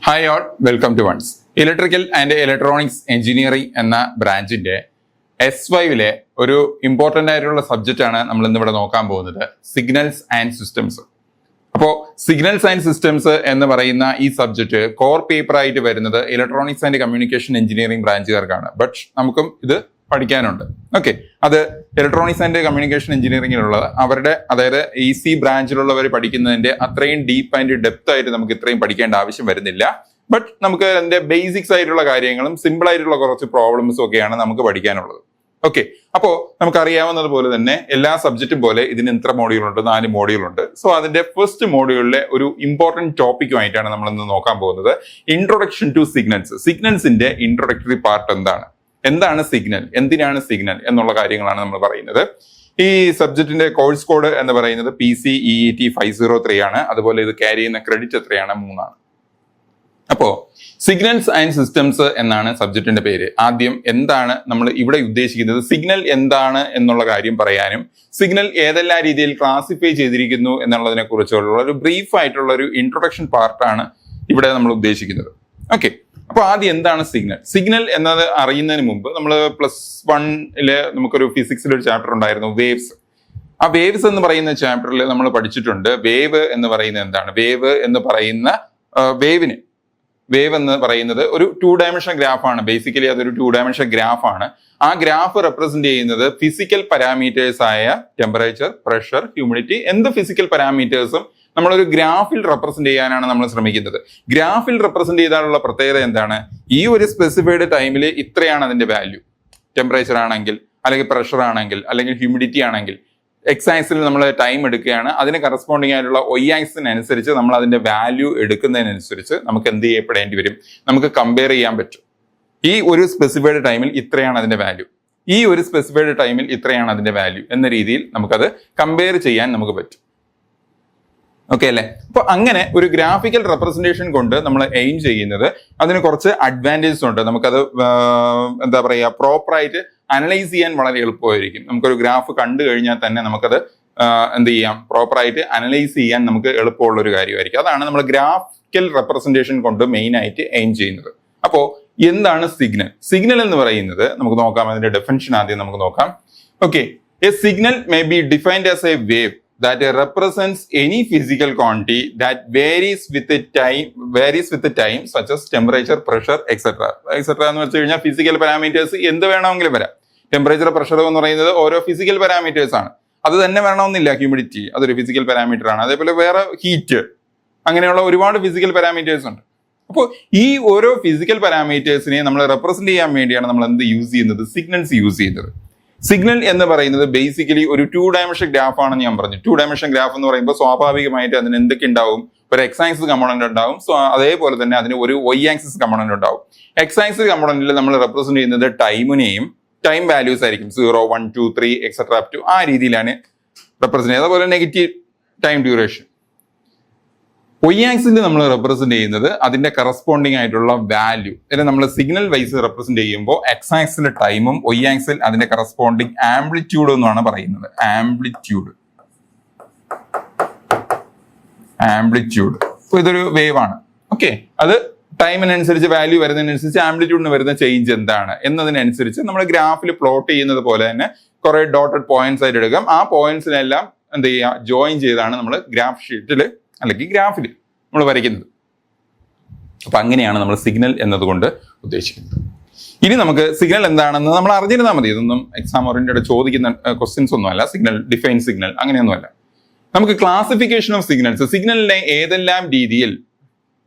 Hi all, welcome to ones. Electrical and electronics engineering എന്ന ബ്രാഞ്ചിന്റെ S5 ഒരു important ആയിട്ടുള്ള സബ്ജക്റ്റ് ആണ് നമ്മൾ ഇന്നിവിടെ നോക്കാൻ പോകുന്നത്, സിഗ്നൽസ് ആൻഡ് സിസ്റ്റംസ്. അപ്പോൾ സിഗ്നൽസ് ആൻഡ് സിസ്റ്റംസ് എന്ന് പറയുന്ന ഈ സബ്ജക്റ്റ് കോർ പേപ്പർ ആയിട്ട് വരുന്നത് ഇലക്ട്രോണിക്സ് ആൻഡ് കമ്മ്യൂണിക്കേഷൻ എഞ്ചിനീയറിംഗ് ബ്രാഞ്ചുകാർക്കാണ്. ബട്ട് നമുക്കും ഇത് പഠിക്കാനുണ്ട്. ഓക്കെ, അത് ഇലക്ട്രോണിക്സ് ആൻഡ് കമ്മ്യൂണിക്കേഷൻ എഞ്ചിനീയറിംഗിലുള്ളത് അവരുടെ, അതായത് EC ബ്രാഞ്ചിലുള്ളവർ പഠിക്കുന്നതിന്റെ അത്രയും ഡീപ്പ് ആൻഡ് ഡെപ്ത് ആയിട്ട് നമുക്ക് ഇത്രയും പഠിക്കേണ്ട ആവശ്യം വരുന്നില്ല. ബട്ട് നമുക്ക് അതിന്റെ ബേസിക്സ് ആയിട്ടുള്ള കാര്യങ്ങളും സിമ്പിൾ ആയിട്ടുള്ള കുറച്ച് പ്രോബ്ലംസും ഒക്കെയാണ് നമുക്ക് പഠിക്കാനുള്ളത്. ഓക്കെ, അപ്പോൾ നമുക്കറിയാവുന്നത് പോലെ തന്നെ എല്ലാ സബ്ജക്റ്റും പോലെ ഇതിന് എത്ര മോഡ്യൂളുണ്ട്? 4 മോഡ്യൂളുണ്ട്. സോ അതിന്റെ ഫസ്റ്റ് മോഡ്യൂളിലെ ഒരു ഇമ്പോർട്ടന്റ് ടോപ്പിക്കുമായിട്ടാണ് നമ്മൾ ഇന്ന് നോക്കാൻ പോകുന്നത്, ഇൻട്രൊഡക്ഷൻ ടു സിഗ്നൽസ്. സിഗ്നൽസിന്റെ ഇൻട്രൊഡക്ടറി പാർട്ട് എന്താണ് സിഗ്നൽ, എന്തിനാണ് സിഗ്നൽ എന്നുള്ള കാര്യങ്ങളാണ് നമ്മൾ പറയുന്നത്. ഈ സബ്ജക്റ്റിന്റെ കോഴ്സ് കോഡ് എന്ന് പറയുന്നത് PCEET 503 ആണ്. അതുപോലെ ഇത് ക്യാരി ചെയ്യുന്ന ക്രെഡിറ്റ് എത്രയാണ്? 3 ആണ്. അപ്പോ സിഗ്നൽസ് ആൻഡ് സിസ്റ്റംസ് എന്നാണ് സബ്ജക്റ്റിന്റെ പേര്. ആദ്യം എന്താണ് നമ്മൾ ഇവിടെ ഉദ്ദേശിക്കുന്നത്, സിഗ്നൽ എന്താണ് എന്നുള്ള കാര്യം പറയാനും സിഗ്നൽ ഏതെല്ലാം രീതിയിൽ ക്ലാസിഫൈ ചെയ്തിരിക്കുന്നു എന്നുള്ളതിനെ കുറിച്ചുള്ള ഒരു ബ്രീഫ് ആയിട്ടുള്ള ഒരു ഇൻട്രൊഡക്ഷൻ പാർട്ടാണ് ഇവിടെ നമ്മൾ ഉദ്ദേശിക്കുന്നത്. ഓക്കെ, അപ്പൊ ആദ്യം എന്താണ് സിഗ്നൽ? സിഗ്നൽ എന്നത് അറിയുന്നതിന് മുമ്പ് നമ്മൾ +1 നമുക്കൊരു ഫിസിക്സിൽ ഒരു ചാപ്റ്റർ ഉണ്ടായിരുന്നു, വേവ്സ്. ആ വേവ്സ് എന്ന് പറയുന്ന ചാപ്റ്ററിൽ നമ്മൾ പഠിച്ചിട്ടുണ്ട്, വേവ് എന്ന് പറയുന്നത് എന്താണ്. വേവ് എന്ന് പറയുന്ന വേവ് എന്ന് പറയുന്നത് ഒരു 2 ഡയമെൻഷൻ ഗ്രാഫാണ്. ബേസിക്കലി അതൊരു 2 ഡയമെൻഷൻ ഗ്രാഫാണ്. ആ ഗ്രാഫ് റെപ്രസെന്റ് ചെയ്യുന്നത് ഫിസിക്കൽ പാരാമീറ്റേഴ്സ് ആയ ടെമ്പറേച്ചർ, പ്രഷർ, ഹ്യൂമിഡിറ്റി, എന്ത് ഫിസിക്കൽ പാരാമീറ്റേഴ്സും നമ്മളൊരു ഗ്രാഫിൽ റെപ്രസെന്റ് ചെയ്യാനാണ് നമ്മൾ ശ്രമിക്കുന്നത്. ഗ്രാഫിൽ റെപ്രസെന്റ് ചെയ്താലുള്ള പ്രത്യേകത എന്താണ്? ഈ ഒരു സ്പെസിഫൈഡ് ടൈമിൽ ഇത്രയാണ് അതിന്റെ വാല്യൂ. ടെമ്പറേച്ചർ ആണെങ്കിൽ, അല്ലെങ്കിൽ പ്രഷർ ആണെങ്കിൽ, അല്ലെങ്കിൽ ഹ്യൂമിഡിറ്റി ആണെങ്കിൽ എക്സ് ആക്സിൽ നമ്മൾ ടൈം എടുക്കുകയാണ്. അതിന് കറസ്പോണ്ടിങ് ആയിട്ടുള്ള Y ആക്സിനനുസരിച്ച് നമ്മൾ അതിന്റെ വാല്യൂ എടുക്കുന്നതിനനുസരിച്ച് നമുക്ക് എന്ത് ചെയ്യപ്പെടേണ്ടി വരും? നമുക്ക് കമ്പയർ ചെയ്യാൻ പറ്റും. ഈ ഒരു സ്പെസിഫൈഡ് ടൈമിൽ ഇത്രയാണ് അതിന്റെ വാല്യൂ, ഈ ഒരു സ്പെസിഫൈഡ് ടൈമിൽ ഇത്രയാണ് അതിന്റെ വാല്യൂ എന്ന രീതിയിൽ നമുക്കത് കമ്പയർ ചെയ്യാൻ നമുക്ക് പറ്റും. ഓക്കെ അല്ലേ? അപ്പൊ അങ്ങനെ ഒരു ഗ്രാഫിക്കൽ റെപ്രസെന്റേഷൻ കൊണ്ട് നമ്മൾ എയിം ചെയ്യുന്നത്, അതിന് കുറച്ച് അഡ്വാൻറ്റേജസ് ഉണ്ട്. നമുക്കത് എന്താ പറയുക, പ്രോപ്പറായിട്ട് അനലൈസ് ചെയ്യാൻ വളരെ എളുപ്പമായിരിക്കും. നമുക്കൊരു ഗ്രാഫ് കണ്ടു കഴിഞ്ഞാൽ തന്നെ നമുക്കത് എന്ത് ചെയ്യാം, പ്രോപ്പറായിട്ട് അനലൈസ് ചെയ്യാൻ നമുക്ക് എളുപ്പമുള്ള ഒരു കാര്യമായിരിക്കും. അതാണ് നമ്മൾ ഗ്രാഫിക്കൽ റെപ്രസെന്റേഷൻ കൊണ്ട് മെയിൻ ആയിട്ട് എയിം ചെയ്യുന്നത്. അപ്പോൾ എന്താണ് സിഗ്നൽ? സിഗ്നൽ എന്ന് പറയുന്നത് നമുക്ക് നോക്കാം, അതിന്റെ ഡെഫിനിഷൻ ആദ്യം നമുക്ക് നോക്കാം. Okay, A signal may be defined as A wave that represents any physical quantity that varies with the time such as temperature, pressure, etc. എന്ന് വെച്ച് കഴിഞ്ഞാൽ ഫിസിക്കൽ പാരാമീറ്റേഴ്സ് എന്ത് വേണമെങ്കിലും വരാം. ടെമ്പറേച്ചർ, പ്രഷർ എന്ന് പറയുന്നത് ഓരോ ഫിസിക്കൽ പാരാമീറ്റേഴ്സ് ആണ്. അത് തന്നെ വേണമെന്നില്ല. ഹ്യൂമിഡിറ്റി അതൊരു ഫിസിക്കൽ പാരാമീറ്റർ ആണ്. അതേപോലെ വേറെ ഹീറ്റ്, അങ്ങനെയുള്ള ഒരുപാട് ഫിസിക്കൽ പാരാമീറ്റേഴ്സ് ഉണ്ട്. അപ്പോൾ ഈ ഓരോ ഫിസിക്കൽ പാരാമീറ്റേഴ്സിനെ നമ്മൾ റെപ്രസെന്റ് ചെയ്യാൻ വേണ്ടിയാണ് നമ്മൾ എന്ത് യൂസ് ചെയ്യുന്നത്? സിഗ്നൽസ് യൂസ് ചെയ്യുന്നത്. സിഗ്നൽ എന്ന് പറയുന്നത് ബേസിക്കലി ഒരു 2 ഡയമെൻഷൻ ഗ്രാഫ് ആണെന്ന് ഞാൻ പറഞ്ഞു. 2 ഡയമെൻഷൻ ഗ്രാഫ് എന്ന് പറയുമ്പോൾ സ്വാഭാവികമായിട്ട് അതിന് എന്തൊക്കെ ഉണ്ടാവും? ഒരു എക്സ് ആക്സിസ് കമ്പോണന്റ് ഉണ്ടാവും. സോ അതേപോലെ തന്നെ അതിന് ഒരു Y ആക്സിസ് കമ്പോണന്റ് ഉണ്ടാവും. എക്സ് ആക്സിസ് കമ്പോണന്റിൽ നമ്മൾ റെപ്രസെന്റ് ചെയ്യുന്നത് ടൈമിനെയും ടൈം വാല്യൂസ് ആയിരിക്കും. 0, 1, 2, 3 എക്സെട്ര അപ് ടു ആ രീതിയിലാണ് റെപ്രസെന്റ് ചെയ്യുന്നത്. അതുപോലെ നെഗറ്റീവ് ടൈം ഡ്യൂറേഷൻ. Y ആക്സിൽ നമ്മൾ റെപ്രസെന്റ് ചെയ്യുന്നത് അതിന്റെ കറസ്പോണ്ടിങ് ആയിട്ടുള്ള വാല്യൂ. ഇതിനെ നമ്മൾ സിഗ്നൽ വൈസ് റെപ്രസെന്റ് ചെയ്യുമ്പോൾ എക്സ് ആക്സിലെ ടൈമും Y ആക്സിൽ അതിന്റെ കറസ്പോണ്ടിങ് ആംപ്ലിറ്റ്യൂഡ് എന്നാണ് പറയുന്നത്. ആംപ്ലിറ്റ്യൂഡ് ഇതൊരു വേവ് ആണ്. ഓക്കെ, അത് ടൈമിനനുസരിച്ച് വാല്യൂ വരുന്നതിനനുസരിച്ച് ആംപ്ലിറ്റ്യൂഡിന് വരുന്ന ചേഞ്ച് എന്താണ് എന്നതിനനുസരിച്ച് നമ്മൾ ഗ്രാഫിൽ പ്ലോട്ട് ചെയ്യുന്നത് പോലെ തന്നെ കുറെ ഡോട്ടഡ് പോയിന്റ്സ് ആയിട്ട് എടുക്കാം. ആ പോയിന്റ്സിനെല്ലാം എന്ത് ചെയ്യുക, ജോയിൻ ചെയ്താണ് നമ്മൾ ഗ്രാഫ് ഷീറ്റിൽ അല്ലെങ്കിൽ ഗ്രാഫിൽ നമ്മൾ വരയ്ക്കുന്നത്. അപ്പൊ അങ്ങനെയാണ് നമ്മൾ സിഗ്നൽ എന്നതുകൊണ്ട് ഉദ്ദേശിക്കുന്നത്. ഇനി നമുക്ക് സിഗ്നൽ എന്താണെന്ന് നമ്മൾ അറിഞ്ഞിരുന്നാൽ മതി. ഇതൊന്നും എക്സാം ഓറിയന്റഡ് ചോദിക്കുന്ന ക്വസ്റ്റ്യൻസ് ഒന്നുമല്ല. സിഗ്നൽ, ഡിഫൈൻ സിഗ്നൽ, അങ്ങനെയൊന്നുമല്ല. നമുക്ക് ക്ലാസിഫിക്കേഷൻ ഓഫ് സിഗ്നൽസ്, സിഗ്നലിനെ ഏതെല്ലാം രീതിയിൽ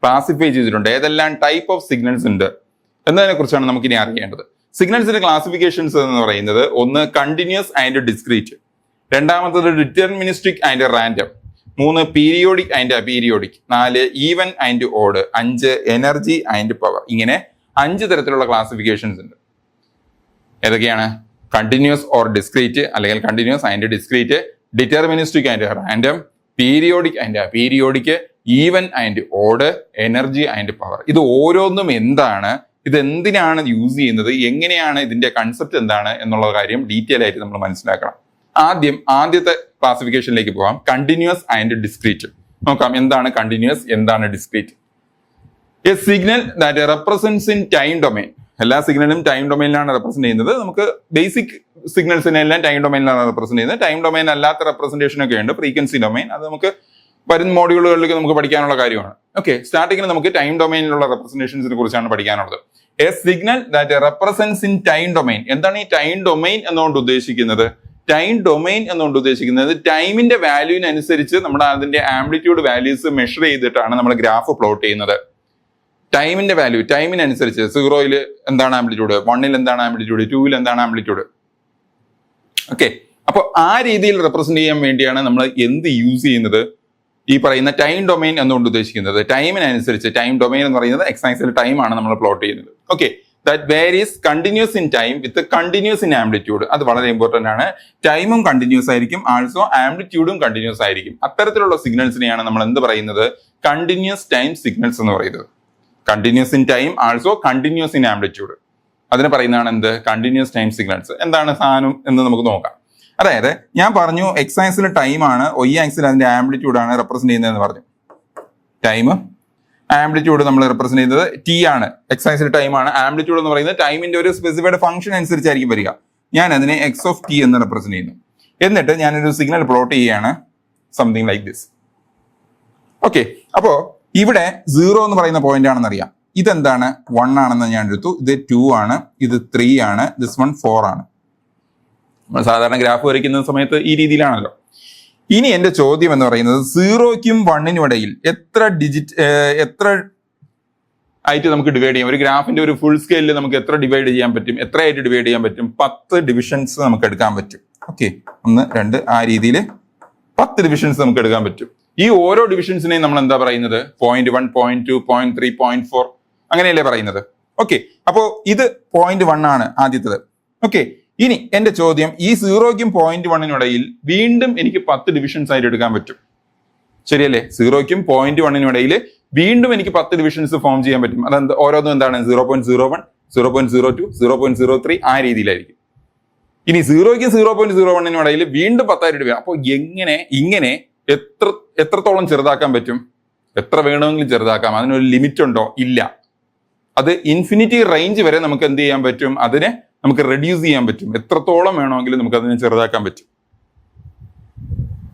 ക്ലാസിഫൈ ചെയ്തിട്ടുണ്ട്, ഏതെല്ലാം ടൈപ്പ് ഓഫ് സിഗ്നൽസ് ഉണ്ട് എന്നതിനെ കുറിച്ചാണ് നമുക്കിനി അറിയേണ്ടത്. സിഗ്നൽസിന്റെ ക്ലാസിഫിക്കേഷൻസ് എന്ന് പറയുന്നത്, 1 continuous and discrete, 2 deterministic and random, 3 periodic and aperiodic, 4 even and odd, 5 energy and power. ഇങ്ങനെ 5 തരത്തിലുള്ള ക്ലാസിഫിക്കേഷൻസ് ഉണ്ട്. ഏതൊക്കെയാണ്? കണ്ടിന്യൂസ് ഓർ ഡിസ്ക്രീറ്റ് അല്ലെങ്കിൽ continuous and discrete, deterministic and random, periodic and aperiodic, even and odd, energy and power. ഇത് ഓരോന്നും എന്താണ്, ഇത് എന്തിനാണ് യൂസ് ചെയ്യുന്നത്, എങ്ങനെയാണ് ഇതിന്റെ കൺസെപ്റ്റ് എന്താണ് എന്നുള്ള കാര്യം ഡീറ്റെയിൽ ആയിട്ട് നമ്മൾ മനസ്സിലാക്കണം. ആദ്യത്തെ ക്ലാസിഫിക്കേഷനിലേക്ക് പോകാം, കണ്ടിന്യൂസ് ആൻഡ് ഡിസ്ക്രീറ്റ്. നോക്കാം എന്താണ് കണ്ടിന്യൂസ്, എന്താണ് discrete. A signal that represents in time domain. എല്ലാ സിഗ്നലും ടൈം ഡൊമൈനിലാണ് റെപ്രസെന്റ് ചെയ്യുന്നത്. നമുക്ക് ബേസിക് സിഗ്നൽസിനെല്ലാം ടൈം ഡൊമൈനിലാണ് റെപ്രസെന്റ് ചെയ്യുന്നത്. ടൈം ഡൊമൈൻ അല്ലാത്ത റെപ്രസെന്റേഷൻ ഒക്കെ ഉണ്ട്, ഫ്രീക്വൻസി ഡൊമൈൻ. അത് നമുക്ക് വരുന്ന മോഡ്യൂളുകളിലേക്ക് നമുക്ക് പഠിക്കാനുള്ള കാര്യമാണ്. ഓക്കെ, സ്റ്റാർട്ടിങ്ങിൽ നമുക്ക് ടൈം ഡൊമൈനിലുള്ള റെപ്രസെന്റേഷൻസിനെ കുറിച്ചാണ് പഠിക്കാനുള്ളത്. A signal that represents in time domain. എന്താണ് ഈ ടൈം ഡൊമൈൻ എന്നുകൊണ്ട് ഉദ്ദേശിക്കുന്നത്? ടൈം ഡൊമൈൻ എന്നുകൊണ്ട് ഉദ്ദേശിക്കുന്നത് ടൈമിന്റെ വാല്യൂവിനനുസരിച്ച് നമ്മുടെ അതിന്റെ ആംപ്ലിറ്റ്യൂഡ് വാല്യൂസ് മെഷർ ചെയ്തിട്ടാണ് നമ്മൾ ഗ്രാഫ് പ്ലോട്ട് ചെയ്യുന്നത്. ടൈമിന്റെ വാല്യൂ ടൈമിനനുസരിച്ച് 0യിൽ എന്താണ് ആംപ്ലിറ്റ്യൂഡ്, 1ൽ എന്താണ് ആംപ്ലിറ്റ്യൂഡ്, 2ൽ എന്താണ് ആംപ്ലിറ്റ്യൂഡ്. ഓക്കെ, അപ്പോൾ ആ രീതിയിൽ റെപ്രസെന്റ് ചെയ്യാൻ വേണ്ടിയാണ് നമ്മൾ എന്ത് യൂസ് ചെയ്യുന്നത്? ഈ പറയുന്ന ടൈം ഡൊമൈൻ എന്നുകൊണ്ട് ഉദ്ദേശിക്കുന്നത് ടൈമിനനുസരിച്ച്. ടൈം ഡൊമൈൻ എന്ന് പറയുന്നത് എക്സ് ആക്സിൽ ടൈം ആണ് നമ്മൾ പ്ലോട്ട് ചെയ്യുന്നത്. Okay, that varies continuous in time with continuous in amplitude. അത് വളരെ ഇമ്പോർട്ടന്റ് ആണ്. ടൈമും കണ്ടിന്യൂസ് ആയിരിക്കും, ആൾസോ ആംപ്ലിറ്റ്യൂഡും കണ്ടിന്യൂസ് ആയിരിക്കും. അത്തരത്തിലുള്ള സിഗ്നൽസിനെയാണ് നമ്മൾ എന്ത് പറയുന്നത്? കണ്ടിന്യൂസ് ടൈം സിഗ്നൽസ് എന്ന് പറയുന്നത്. Continuous in time, also continuous in amplitude. അതിന് പറയുന്നതാണ് എന്ത്? Continuous time signals. എന്താണ് സാധനം എന്ന് നമുക്ക് നോക്കാം. അതായത് ഞാൻ പറഞ്ഞു എക്സ് ആക്സിൽ ടൈം ആണ്, വൈ ആക്സിൽ അതിന്റെ ആംപ്ലിറ്റ്യൂഡ് ആണ് റെപ്രസെന്റ് ചെയ്യുന്നതെന്ന് പറഞ്ഞു. ടൈം ആംപ്ലിറ്റ്യൂഡ് നമ്മൾ റെപ്രസെന്റ് ചെയ്യുന്നത് ടി ആണ്. എക്സ് ആക്സിൽ ടൈം ആണ്, ആംപ്ലിറ്റ്യൂഡ് എന്ന് പറയുന്നത് ടൈമിന്റെ ഒരു സ്പെസിഫൈഡ് ഫംഗ്ഷൻ അനുസരിച്ചായിരിക്കും വരിക. ഞാൻ അതിനെ എക്സ് ഓഫ് ടി എന്ന് റെപ്രസെന്റ് ചെയ്യുന്നു. എന്നിട്ട് ഞാനൊരു സിഗ്നൽ പ്ലോട്ട് ചെയ്യുകയാണ്, സംതിങ് ലൈക്ക് ദിസ്. ഓക്കെ, അപ്പോ ഇവിടെ 0 എന്ന് പറയുന്ന പോയിന്റ് ആണെന്ന് അറിയാം. ഇതെന്താണ്? 1 ആണെന്ന് ഞാൻ എടുത്തു. ഇത് 2 ആണ്, ഇത് 3 ആണ്, ദിസ് 1 4 ആണ്. നമ്മൾ സാധാരണ ഗ്രാഫ് വരയ്ക്കുന്ന സമയത്ത് ഈ രീതിയിലാണല്ലോ. ഇനി എന്റെ ചോദ്യം എന്ന് പറയുന്നത് 0ക്കും 1നും ഇടയിൽ എത്ര ആയിട്ട് നമുക്ക് ഡിവൈഡ് ചെയ്യാം? ഒരു ഗ്രാഫിന്റെ ഒരു ഫുൾ സ്കെയിലിൽ നമുക്ക് എത്ര ഡിവൈഡ് ചെയ്യാൻ പറ്റും? എത്രയായിട്ട് ഡിവൈഡ് ചെയ്യാൻ പറ്റും? 10 ഡിവിഷൻസ് നമുക്ക് എടുക്കാൻ പറ്റും. ഓക്കെ, 1 2 ആ രീതിയിൽ 10 ഡിവിഷൻസ് നമുക്ക് എടുക്കാൻ പറ്റും. ഈ ഓരോ ഡിവിഷൻസിനെയും നമ്മൾ എന്താ പറയുന്നത്? 0.1, 0.2, 0.3, 0.4 അങ്ങനെയല്ലേ പറയുന്നത്. ഓക്കെ, അപ്പോ ഇത് 0.1 ആണ് ആദ്യത്തേത്. ഓക്കെ, ഇനി എന്റെ ചോദ്യം, ഈ 0ക്കും 0.1നും ഇടയിൽ വീണ്ടും എനിക്ക് 10 ഡിവിഷൻസ് ആയിട്ട് എടുക്കാൻ പറ്റും, ശരിയല്ലേ? 0ക്കും 0.1നും ഇടയിൽ വീണ്ടും എനിക്ക് 10 ഡിവിഷൻസ് ഫോം ചെയ്യാൻ പറ്റും. അതെന്ത്? ഓരോന്നും എന്താണ്? 0.01, 0.02, 0.03 ആ രീതിയിലായിരിക്കും. ഇനി 0ക്കും 0.01നും ഇടയിൽ വീണ്ടും 10 ആയിട്ട് എടുക്കുക. അപ്പോൾ ഇങ്ങനെ എത്രത്തോളം ചെറുതാക്കാൻ പറ്റും? എത്ര വേണമെങ്കിലും ചെറുതാക്കാം. അതിനൊരു ലിമിറ്റ് ഉണ്ടോ? ഇല്ല. അത് ഇൻഫിനിറ്റി റേഞ്ച് വരെ നമുക്ക് എന്ത് ചെയ്യാൻ പറ്റും? അതിനെ നമുക്ക് റെഡ്യൂസ് ചെയ്യാൻ പറ്റും. എത്രത്തോളം വേണമെങ്കിലും നമുക്ക് അതിനെ ചെറുതാക്കാൻ പറ്റും.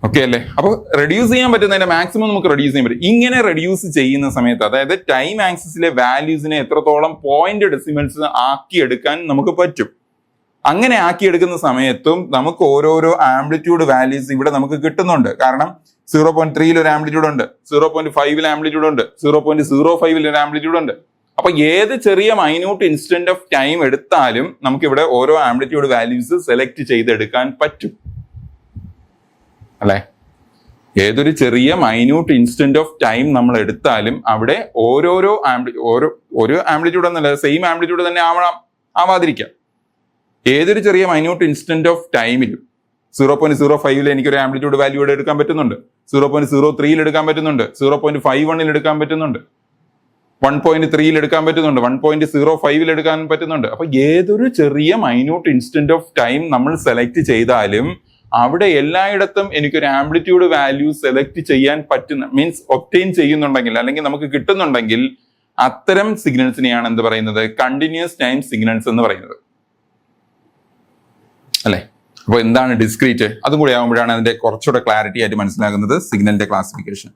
ഓക്കെ അല്ലേ? അപ്പോൾ റെഡ്യൂസ് ചെയ്യാൻ പറ്റുന്നതിന്റെ മാക്സിമം നമുക്ക് റെഡ്യൂസ് ചെയ്യാൻ പറ്റും. ഇങ്ങനെ റെഡ്യൂസ് ചെയ്യുന്ന സമയത്ത്, അതായത് ടൈം ആക്സിസിലെ വാല്യൂസിനെ എത്രത്തോളം പോയിന്റ് ഡെസിമൽസ് ആക്കിയെടുക്കാൻ നമുക്ക് പറ്റും. അങ്ങനെ ആക്കിയെടുക്കുന്ന സമയത്തും നമുക്ക് ഓരോരോ ആംപ്ലിറ്റ്യൂഡ് വാല്യൂസ് ഇവിടെ നമുക്ക് കിട്ടുന്നുണ്ട്. കാരണം 0.3ൽ ഒരു ആംപ്ലിറ്റ്യൂഡ് ഉണ്ട്, 0.5ൽ ആംപ്ലിറ്റ്യൂഡ് ഉണ്ട്, 0.05ൽ ഒരു ആംപ്ലിറ്റ്യൂഡ് ഉണ്ട്. അപ്പൊ ഏത് ചെറിയ മൈന്യൂട്ട് ഇൻസ്റ്റന്റ് ഓഫ് ടൈം എടുത്താലും നമുക്ക് ഇവിടെ ഓരോ ആംപ്ലിറ്റ്യൂഡ് വാല്യൂസ് സെലക്ട് ചെയ്തെടുക്കാൻ പറ്റും, അല്ലെ? ഏതൊരു ചെറിയ മൈന്യൂട്ട് ഇൻസ്റ്റന്റ് ഓഫ് ടൈം നമ്മൾ എടുത്താലും അവിടെ ഓരോ ആംപ്ലിറ്റ്യൂഡ് എന്നല്ല, സെയിം ആംപ്ലിറ്റ്യൂഡ് തന്നെ ആവാതിരിക്കാം. ഏതൊരു ചെറിയ മൈന്യൂട്ട് ഇൻസ്റ്റന്റ് ഓഫ് ടൈമിലും 0.05ൽ എനിക്കൊരു ആംപ്ലിറ്റ്യൂഡ് വാല്യൂ ഇവിടെ എടുക്കാൻ പറ്റുന്നുണ്ട്, 0.03ൽ എടുക്കാൻ പറ്റുന്നുണ്ട്, 0.51ൽ എടുക്കാൻ പറ്റുന്നുണ്ട്, 1.3ൽ എടുക്കാൻ പറ്റുന്നുണ്ട്, 1.05ൽ എടുക്കാൻ പറ്റുന്നുണ്ട്. അപ്പൊ ഏതൊരു ചെറിയ മൈന്യൂട്ട് ഇൻസ്റ്റന്റ് ഓഫ് ടൈം നമ്മൾ സെലക്ട് ചെയ്താലും അവിടെ എല്ലായിടത്തും എനിക്കൊരു ആംപ്ലിറ്റ്യൂഡ് വാല്യൂ സെലക്ട് ചെയ്യാൻ പറ്റുന്ന, മീൻസ് ഒബ്റ്റെയിൻ ചെയ്യുന്നുണ്ടെങ്കിൽ അല്ലെങ്കിൽ നമുക്ക് കിട്ടുന്നുണ്ടെങ്കിൽ അത്തരം സിഗ്നൽസിനെയാണ് എന്ത് പറയുന്നത്? കണ്ടിന്യൂസ് ടൈം സിഗ്നൽസ് എന്ന് പറയുന്നത്, അല്ലെ? അപ്പൊ എന്താണ് ഡിസ്ക്രീറ്റ്? അതും കൂടി ആകുമ്പോഴാണ് അതിന്റെ കുറച്ചുകൂടെ ക്ലാരിറ്റി ആയിട്ട് മനസ്സിലാകുന്നത് സിഗ്നലിന്റെ ക്ലാസിഫിക്കേഷൻ.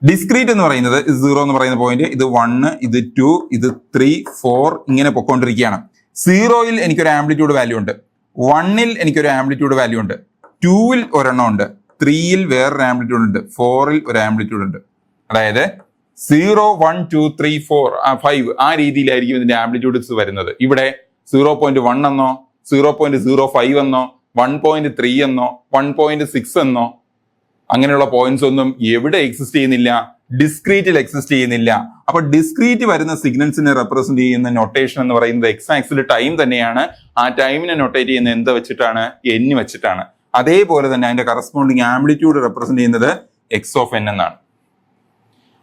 ഡിസ്ക്രീറ്റ് എന്ന് പറയുന്നത് 0 എന്ന് പറയുന്ന പോയിന്റ്, ഇത് 1, ഇത് 2, ഇത് 3, 4 ഇങ്ങനെ പൊക്കോണ്ടിരിക്കുകയാണ്. 0ൽ എനിക്കൊരു ആംപ്ലിറ്റ്യൂഡ് വാല്യൂ ഉണ്ട്, 1ൽ എനിക്കൊരു ആംപ്ലിറ്റ്യൂഡ് വാല്യൂ ഉണ്ട്, 2ൽ ഒരെണ്ണം ഉണ്ട്, 3ൽ വേറൊരു ആംപ്ലിറ്റ്യൂഡ് ഉണ്ട്, 4ൽ ഒരു ആംപ്ലിറ്റ്യൂഡ് ഉണ്ട്. അതായത് 0, 1, 2, 3, 4, 5 ആ രീതിയിലായിരിക്കും ഇതിന്റെ ആംപ്ലിറ്റ്യൂഡ്സ് വരുന്നത്. ഇവിടെ 0.1 എന്നോ 0.05 എന്നോ 1.3 എന്നോ 1.6 എന്നോ അങ്ങനെയുള്ള പോയിന്റ്സ് ഒന്നും എവിടെ എക്സിസ്റ്റ് ചെയ്യുന്നില്ല? ഡിസ്ക്രീറ്റിൽ എക്സിസ്റ്റ് ചെയ്യുന്നില്ല. അപ്പൊ ഡിസ്ക്രീറ്റ് വരുന്ന സിഗ്നൽസിനെ റെപ്രസെന്റ് ചെയ്യുന്ന നൊട്ടേഷൻ എന്ന് പറയുന്നത് എക്സ് ആക്സിൽ ടൈം തന്നെയാണ്. ആ ടൈമിനെ നൊട്ടേറ്റ് ചെയ്യുന്ന എന്ത് വെച്ചിട്ടാണ്? n വെച്ചിട്ടാണ്. അതേപോലെ തന്നെ അതിന്റെ കറസ്പോണ്ടിങ് ആംപ്ലിറ്റ്യൂഡ് റെപ്രസെന്റ് ചെയ്യുന്നത് എക്സ് ഓഫ് n എന്നാണ്.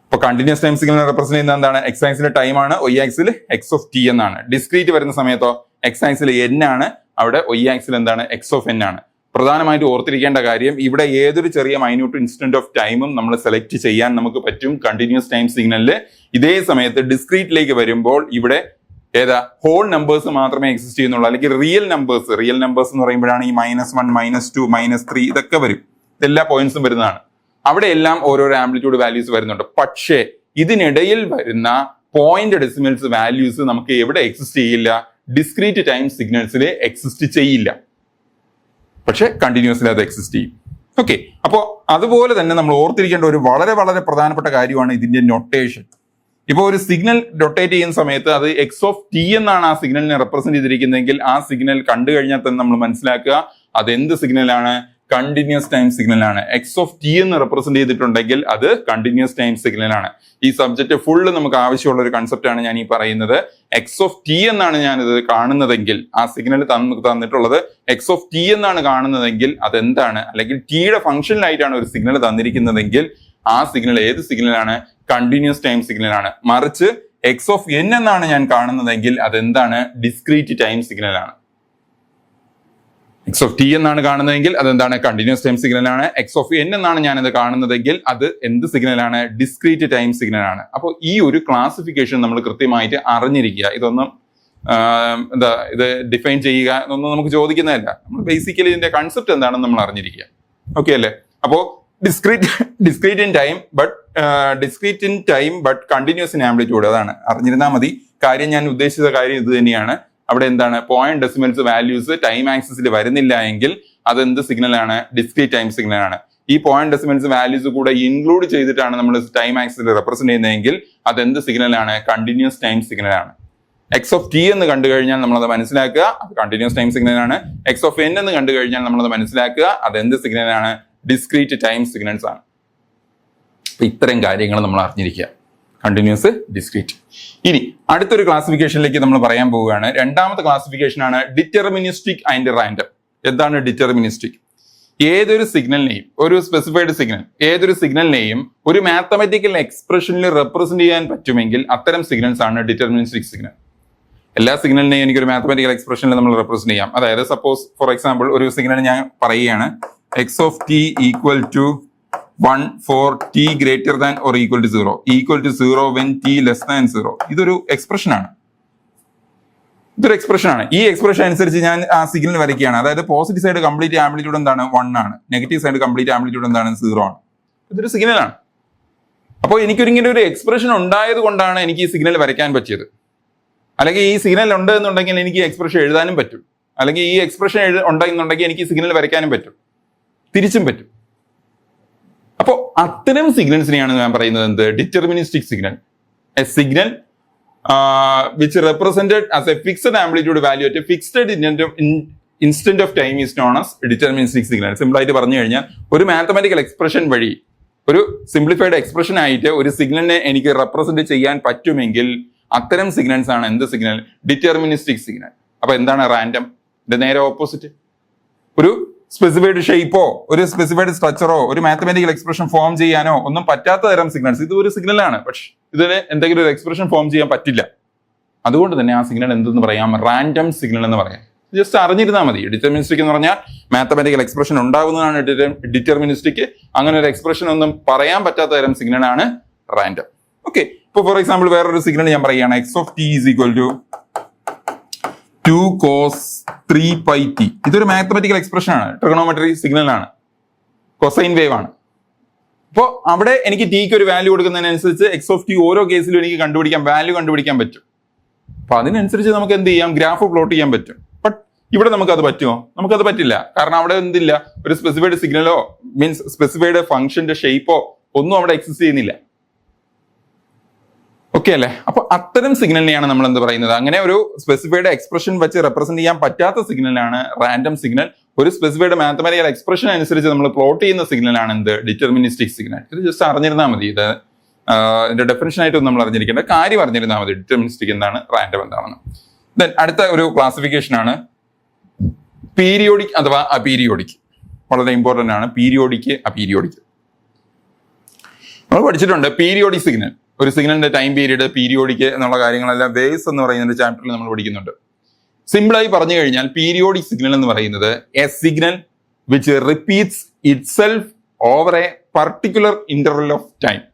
അപ്പൊ കണ്ടിന്യൂസ് ടൈം സിഗ്നൽ റെപ്രസെന്റ് ചെയ്യുന്നത് എന്താണ്? എക്സ് ആക്സിൽ ടൈം ആണ്, y ആക്സിൽ എക്സ് ഓഫ് ടി എന്നാണ്. ഡിസ്ക്രീറ്റ് വരുന്ന സമയത്തോ എക്സ് ആക്സിൽ n ആണ്, അവിടെ y ആക്സിൽ എന്താണ്? എക്സ് ഓഫ് n ആണ്. പ്രധാനമായിട്ട് ഓർത്തിരിക്കേണ്ട കാര്യം, ഇവിടെ ഏതൊരു ചെറിയ മൈന്യൂട്ട് ഇൻസ്റ്റന്റ് ഓഫ് ടൈമും നമ്മൾ സെലക്ട് ചെയ്യാൻ നമുക്ക് പറ്റും കണ്ടിന്യൂസ് ടൈം സിഗ്നലിൽ. ഇതേ സമയത്ത് ഡിസ്ക്രീറ്റിലേക്ക് വരുമ്പോൾ ഇവിടെ ഏതാ ഹോൾ നമ്പേഴ്സ് മാത്രമേ എക്സിസ്റ്റ് ചെയ്യുന്നുള്ളൂ, അല്ലെങ്കിൽ റിയൽ നമ്പേഴ്സ് എന്ന് പറയുമ്പോഴാണ് ഈ -1, -2, -3 ഇതൊക്കെ വരും. ഇതെല്ലാ പോയിന്റ്സും വരുന്നതാണ്. അവിടെ എല്ലാം ഓരോരോ ആംപ്ലിറ്റ്യൂഡ് വാല്യൂസ് വരുന്നുണ്ട്. പക്ഷേ ഇതിനിടയിൽ വരുന്ന പോയിന്റ് ഡെസിമൽസ് വാല്യൂസ് നമുക്ക് എവിടെ എക്സിസ്റ്റ് ചെയ്യില്ല? ഡിസ്ക്രീറ്റ് ടൈം സിഗ്നൽസിൽ എക്സിസ്റ്റ് ചെയ്യില്ല. പക്ഷെ കണ്ടിന്യൂസിൽ അത് എക്സിസ്റ്റ് ചെയ്യും. ഓക്കെ, അപ്പോൾ അതുപോലെ തന്നെ നമ്മൾ ഓർത്തിരിക്കേണ്ട ഒരു വളരെ വളരെ പ്രധാനപ്പെട്ട കാര്യമാണ് ഇതിന്റെ നൊട്ടേഷൻ. ഇപ്പോൾ ഒരു സിഗ്നൽ റൊട്ടേറ്റ് ചെയ്യുന്ന സമയത്ത് അത് x(t) എന്നാണ് ആ സിഗ്നലിനെ റെപ്രസെന്റ് ചെയ്തിരിക്കുന്നതെങ്കിൽ ആ സിഗ്നൽ കണ്ടു കഴിഞ്ഞാൽ തന്നെ നമ്മൾ മനസ്സിലാക്കുക അത് എന്ത് സിഗ്നലാണ്? കണ്ടിന്യൂസ് ടൈം സിഗ്നലാണ്. x(t) എന്ന് റെപ്രസെന്റ് ചെയ്തിട്ടുണ്ടെങ്കിൽ അത് കണ്ടിന്യൂസ് ടൈം സിഗ്നലാണ്. ഈ സബ്ജക്ട് ഫുള്ള് നമുക്ക് ആവശ്യമുള്ള ഒരു കൺസെപ്റ്റ് ആണ് ഞാൻ ഈ പറയുന്നത്. x(t) എന്നാണ് ഞാനിത് കാണുന്നതെങ്കിൽ, ആ സിഗ്നൽ തന്നിട്ടുള്ളത് x(t) എന്നാണ് കാണുന്നതെങ്കിൽ അതെന്താണ്? അല്ലെങ്കിൽ ടിയുടെ ഫംഗ്ഷനിലായിട്ടാണ് ഒരു സിഗ്നൽ തന്നിരിക്കുന്നതെങ്കിൽ ആ സിഗ്നൽ ഏത് സിഗ്നലാണ്? കണ്ടിന്യൂസ് ടൈം സിഗ്നലാണ്. മറിച്ച് x(n) എന്നാണ് ഞാൻ കാണുന്നതെങ്കിൽ അതെന്താണ്? ഡിസ്ക്രീറ്റ് ടൈം സിഗ്നലാണ്. x(t) എന്നാണ് കാണുന്നതെങ്കിൽ അതെന്താണ്? കണ്ടിന്യൂസ് ടൈം സിഗ്നലാണ്. x(n) എന്നാണ് ഞാനത് കാണുന്നതെങ്കിൽ അത് എന്ത് സിഗ്നലാണ്? ഡിസ്ക്രീറ്റ് ടൈം സിഗ്നലാണ്. അപ്പോൾ ഈ ഒരു ക്ലാസിഫിക്കേഷൻ നമ്മൾ കൃത്യമായിട്ട് അറിഞ്ഞിരിക്കുക. ഇതൊന്നും ഇത് ഡിഫൈൻ ചെയ്യുക എന്നൊന്നും നമുക്ക് ചോദിക്കുന്നതല്ല. നമ്മൾ ബേസിക്കലി ഇതിന്റെ കൺസെപ്റ്റ് എന്താണെന്ന് നമ്മൾ അറിഞ്ഞിരിക്കുക. ഓക്കെ അല്ലേ? അപ്പോൾ discrete in time but continuous in amplitude, അതാണ് അറിഞ്ഞിരുന്നാൽ മതി. കാര്യം ഞാൻ ഉദ്ദേശിച്ച കാര്യം ഇത് തന്നെയാണ്. അവിടെ എന്താണ്? പോയിന്റ് ഡെസിമൽസ് വാല്യൂസ് ടൈം ആക്സിസിൽ വരുന്നില്ല എങ്കിൽ അതെന്ത് സിഗ്നലാണ്? ഡിസ്ക്രീറ്റ് ടൈം സിഗ്നലാണ്. ഈ പോയിന്റ് ഡെസിമൽസ് വാല്യൂസ് കൂടെ ഇൻക്ലൂഡ് ചെയ്തിട്ടാണ് നമ്മൾ ടൈം ആക്സിസിൽ റെപ്രസെന്റ് ചെയ്യുന്നതെങ്കിൽ അതെന്ത് സിഗ്നലാണ്? കണ്ടിന്യൂസ് ടൈം സിഗ്നലാണ്. x(t) എന്ന് കണ്ടു കഴിഞ്ഞാൽ നമ്മളത് മനസ്സിലാക്കുക, അത് കണ്ടിന്യൂസ് ടൈം സിഗ്നലാണ്. x(n) എന്ന് കണ്ടു കഴിഞ്ഞാൽ നമ്മളത് മനസ്സിലാക്കുക, അതെന്ത് സിഗ്നലാണ്? ഡിസ്ക്രീറ്റ് ടൈം സിഗ്നൽസ് ആണ്. അപ്പൊ ഇത്തരം കാര്യങ്ങൾ നമ്മൾ അറിഞ്ഞിരിക്കുക, കണ്ടിന്യൂസ്, ഡിസ്ക്രീറ്റ്. ഇനി അടുത്തൊരു ക്ലാസിഫിക്കേഷനിലേക്ക് നമ്മൾ പറയാൻ പോവുകയാണ്. രണ്ടാമത്തെ ക്ലാസിഫിക്കേഷൻ ആണ് ഡിറ്റർമിനിസ്റ്റിക് ആൻഡ് റാൻഡം. എന്താണ് ഡിറ്റർമിനിസ്റ്റിക്? ഏതൊരു സിഗ്നലിനെയും, ഒരു സ്പെസിഫൈഡ് സിഗ്നൽ, ഏതൊരു സിഗ്നലിനെയും ഒരു മാത്തമാറ്റിക്കൽ എക്സ്പ്രഷനിൽ റെപ്രസെന്റ് ചെയ്യാൻ പറ്റുമെങ്കിൽ അത്തരം സിഗ്നൽസ് ആണ് ഡിറ്റർമിനിസ്റ്റിക് സിഗ്നൽ. എല്ലാ സിഗ്നലിനെയും എനിക്കൊരു മാത്തമാറ്റിക്കൽ എക്സ്പ്രഷനിൽ നമ്മൾ റെപ്രസെന്റ് ചെയ്യാം. അതായത് സപ്പോസ് ഫോർ എക്സാമ്പിൾ ഒരു സിഗ്നൽ ഞാൻ പറയുകയാണ്, x(t) equal to 1 for t greater than or equal to 0, equal to 0 when t less than 0. ഇതൊരു എക്സ്പ്രഷൻ ആണ്. ഈ എക്സ്പ്രഷൻ അനുസരിച്ച് ഞാൻ ആ സിഗ്നൽ വരയ്ക്കുകയാണ്. അതായത് പോസിറ്റീവ് സൈഡ് കംപ്ലീറ്റ് ആംപ്ലിറ്റ്യൂഡ് എന്താണ്? 1 ആണ്. നെഗറ്റീവ് സൈഡ് കംപ്ലീറ്റ് ആംപ്ലിറ്റ്യൂഡ് എന്താണ്? 0 ആണ്. ഇതൊരു സിഗ്നലാണ്. അപ്പോൾ എനിക്കൊരിങ്ങനെ ഒരു എക്സ്പ്രഷൻ ഉണ്ടായത് കൊണ്ടാണ് എനിക്ക് ഈ സിഗ്നൽ വരയ്ക്കാൻ പറ്റിയത്. അല്ലെങ്കിൽ ഈ സിഗ്നൽ ഉണ്ട് എന്നുണ്ടെങ്കിൽ എനിക്ക് ഈ എക്സ്പ്രഷൻ എഴുതാനും പറ്റും. അല്ലെങ്കിൽ ഈ എക്സ്പ്രഷൻ ഉണ്ടെന്നുണ്ടെങ്കിൽ എനിക്ക് ഈ സിഗ്നൽ വരയ്ക്കാനും പറ്റും, തിരിച്ചും പറ്റും. അപ്പോൾ അത്തരം സിഗ്നൽസിനെയാണ് ഞാൻ പറയുന്നത് എന്ത്? Deterministic signal. A signal which represented as A fixed amplitude value at A fixed instant of time is known as deterministic signal. Simple ആയിട്ട് പറഞ്ഞു കഴിഞ്ഞാൽ ഒരു മാത്തമാറ്റിക്കൽ എക്സ്പ്രഷൻ വഴി, ഒരു സിംപ്ലിഫൈഡ് എക്സ്പ്രഷൻ ആയിട്ട് ഒരു സിഗ്നലിനെ എനിക്ക് റെപ്രസെന്റ് ചെയ്യാൻ പറ്റുമെങ്കിൽ അത്തരം സിഗ്നൽസ് ആണ് എന്ത് സിഗ്നൽ? Deterministic signal. അപ്പൊ എന്താണ് റാൻഡം? ഇത് നേരെ ഓപ്പോസിറ്റ്. ഒരു സ്പെസിഫൈഡ് ഷേപ്പോ ഒരു സ്പെസിഫൈഡ് സ്ട്രക്ചറോ ഒരു മാത്തമാറ്റിക്കൽ എക്സ്പ്രഷൻ ഫോം ചെയ്യാനോ ഒന്നും പറ്റാത്ത തരം സിഗ്നൽസ്. ഇത് ഒരു സിഗ്നലാണ്, പക്ഷെ ഇതിന് എന്തെങ്കിലും ഒരു എക്സ്പ്രഷൻ ഫോം ചെയ്യാൻ പറ്റില്ല. അതുകൊണ്ട് തന്നെ ആ സിഗ്നൽ എന്തെന്ന് പറയാം? റാൻഡം സിഗ്നൽ എന്ന് പറയാം. ജസ്റ്റ് അറിഞ്ഞിരുന്നാൽ മതി. ഡിറ്റർമിനിസ്റ്റിക് എന്ന് പറഞ്ഞാൽ മാത്തമാറ്റിക്കൽ എക്സ്പ്രഷൻ ഉണ്ടാകുന്നതാണ് ഡിറ്റർമിനിസ്റ്റിക്. അങ്ങനെ ഒരു എക്സ്പ്രഷൻ ഒന്നും പറയാൻ പറ്റാത്ത തരം സിഗ്നലാണ് റാൻഡം. ഓക്കെ, ഇപ്പൊ ഫോർ എക്സാമ്പിൾ വേറൊരു സിഗ്നൽ ഞാൻ പറയുകയാണ്, x(t) is equal to 2 cos 3πt. ഇതൊരു മാത്തമാറ്റിക്കൽ എക്സ്പ്രഷൻ ആണ്, ട്രിഗണോമെട്രി സിഗ്നൽ ആണ്, കൊസൈൻ വേവ് ആണ്. അപ്പോൾ അവിടെ എനിക്ക് ടിക്ക് ഒരു വാല്യൂ കൊടുക്കുന്നതിനനുസരിച്ച് x(t) ഓരോ കേസിലും എനിക്ക് വാല്യൂ കണ്ടുപിടിക്കാൻ പറ്റും. അപ്പൊ അതിനനുസരിച്ച് നമുക്ക് എന്ത് ചെയ്യാം? ഗ്രാഫ് പ്ലോട്ട് ചെയ്യാൻ പറ്റും. ബട്ട് ഇവിടെ നമുക്കത് പറ്റുമോ? നമുക്കത് പറ്റില്ല. കാരണം അവിടെ എന്തില്ല? ഒരു സ്പെസിഫൈഡ് സിഗ്നലോ മീൻസ് സ്പെസിഫൈഡ് ഫംഗ്ഷന്റെ ഷേപ്പോ ഒന്നും അവിടെ എക്സിസ്റ്റ് ചെയ്യുന്നില്ല. ഓക്കെ അല്ലേ? അപ്പൊ അത്തരം സിഗ്നലിനെയാണ് നമ്മൾ എന്ത് പറയുന്നത്? അങ്ങനെ ഒരു സ്പെസിഫൈഡ് എക്സ്പ്രഷൻ വെച്ച് റെപ്രസെന്റ് ചെയ്യാൻ പറ്റാത്ത സിഗ്നലാണ് റാൻഡം സിഗ്നൽ. ഒരു സ്പെസിഫൈഡ് മാത്തമാറ്റിക്കൽ എക്സ്പ്രഷൻ അനുസരിച്ച് നമ്മൾ പ്ലോട്ട് ചെയ്യുന്ന സിഗ്നലാണ് എന്ത്? Deterministic signal. ഇത് ജസ്റ്റ് അറിഞ്ഞിരുന്നാൽ മതി. ഇത് ഇതിന്റെ ഡെഫിനിഷൻ ആയിട്ടൊന്നും നമ്മൾ അറിഞ്ഞിരിക്കേണ്ട, കാര്യം അറിഞ്ഞിരുന്നാൽ മതി. ഡിറ്റർമിനിസ്റ്റിക് എന്താണ്, റാൻഡം എന്താണെന്ന്. ദെൻ അടുത്ത ഒരു ക്ലാസിഫിക്കേഷൻ ആണ് പീരിയോഡിക് അഥവാ അപീരിയോഡിക്. വളരെ ഇമ്പോർട്ടന്റ് ആണ് പീരിയോഡിക്, അപീരിയോഡിക്. നമ്മൾ പഠിച്ചിട്ടുണ്ട് പീരിയോഡിക് സിഗ്നൽ, ഒരു സിഗ്നലിന്റെ ടൈം പീരീഡ്, പീരിയോഡിക് എന്നുള്ള കാര്യങ്ങളെല്ലാം വേവ്സ് എന്ന് പറയുന്ന ചാപ്റ്ററിൽ നമ്മൾ പഠിക്കുന്നുണ്ട്. സിമ്പിളായി പറഞ്ഞു കഴിഞ്ഞാൽ പീരിയോഡിക് സിഗ്നൽ എന്ന് പറയുന്നത് A signal which repeats itself over a particular interval of time.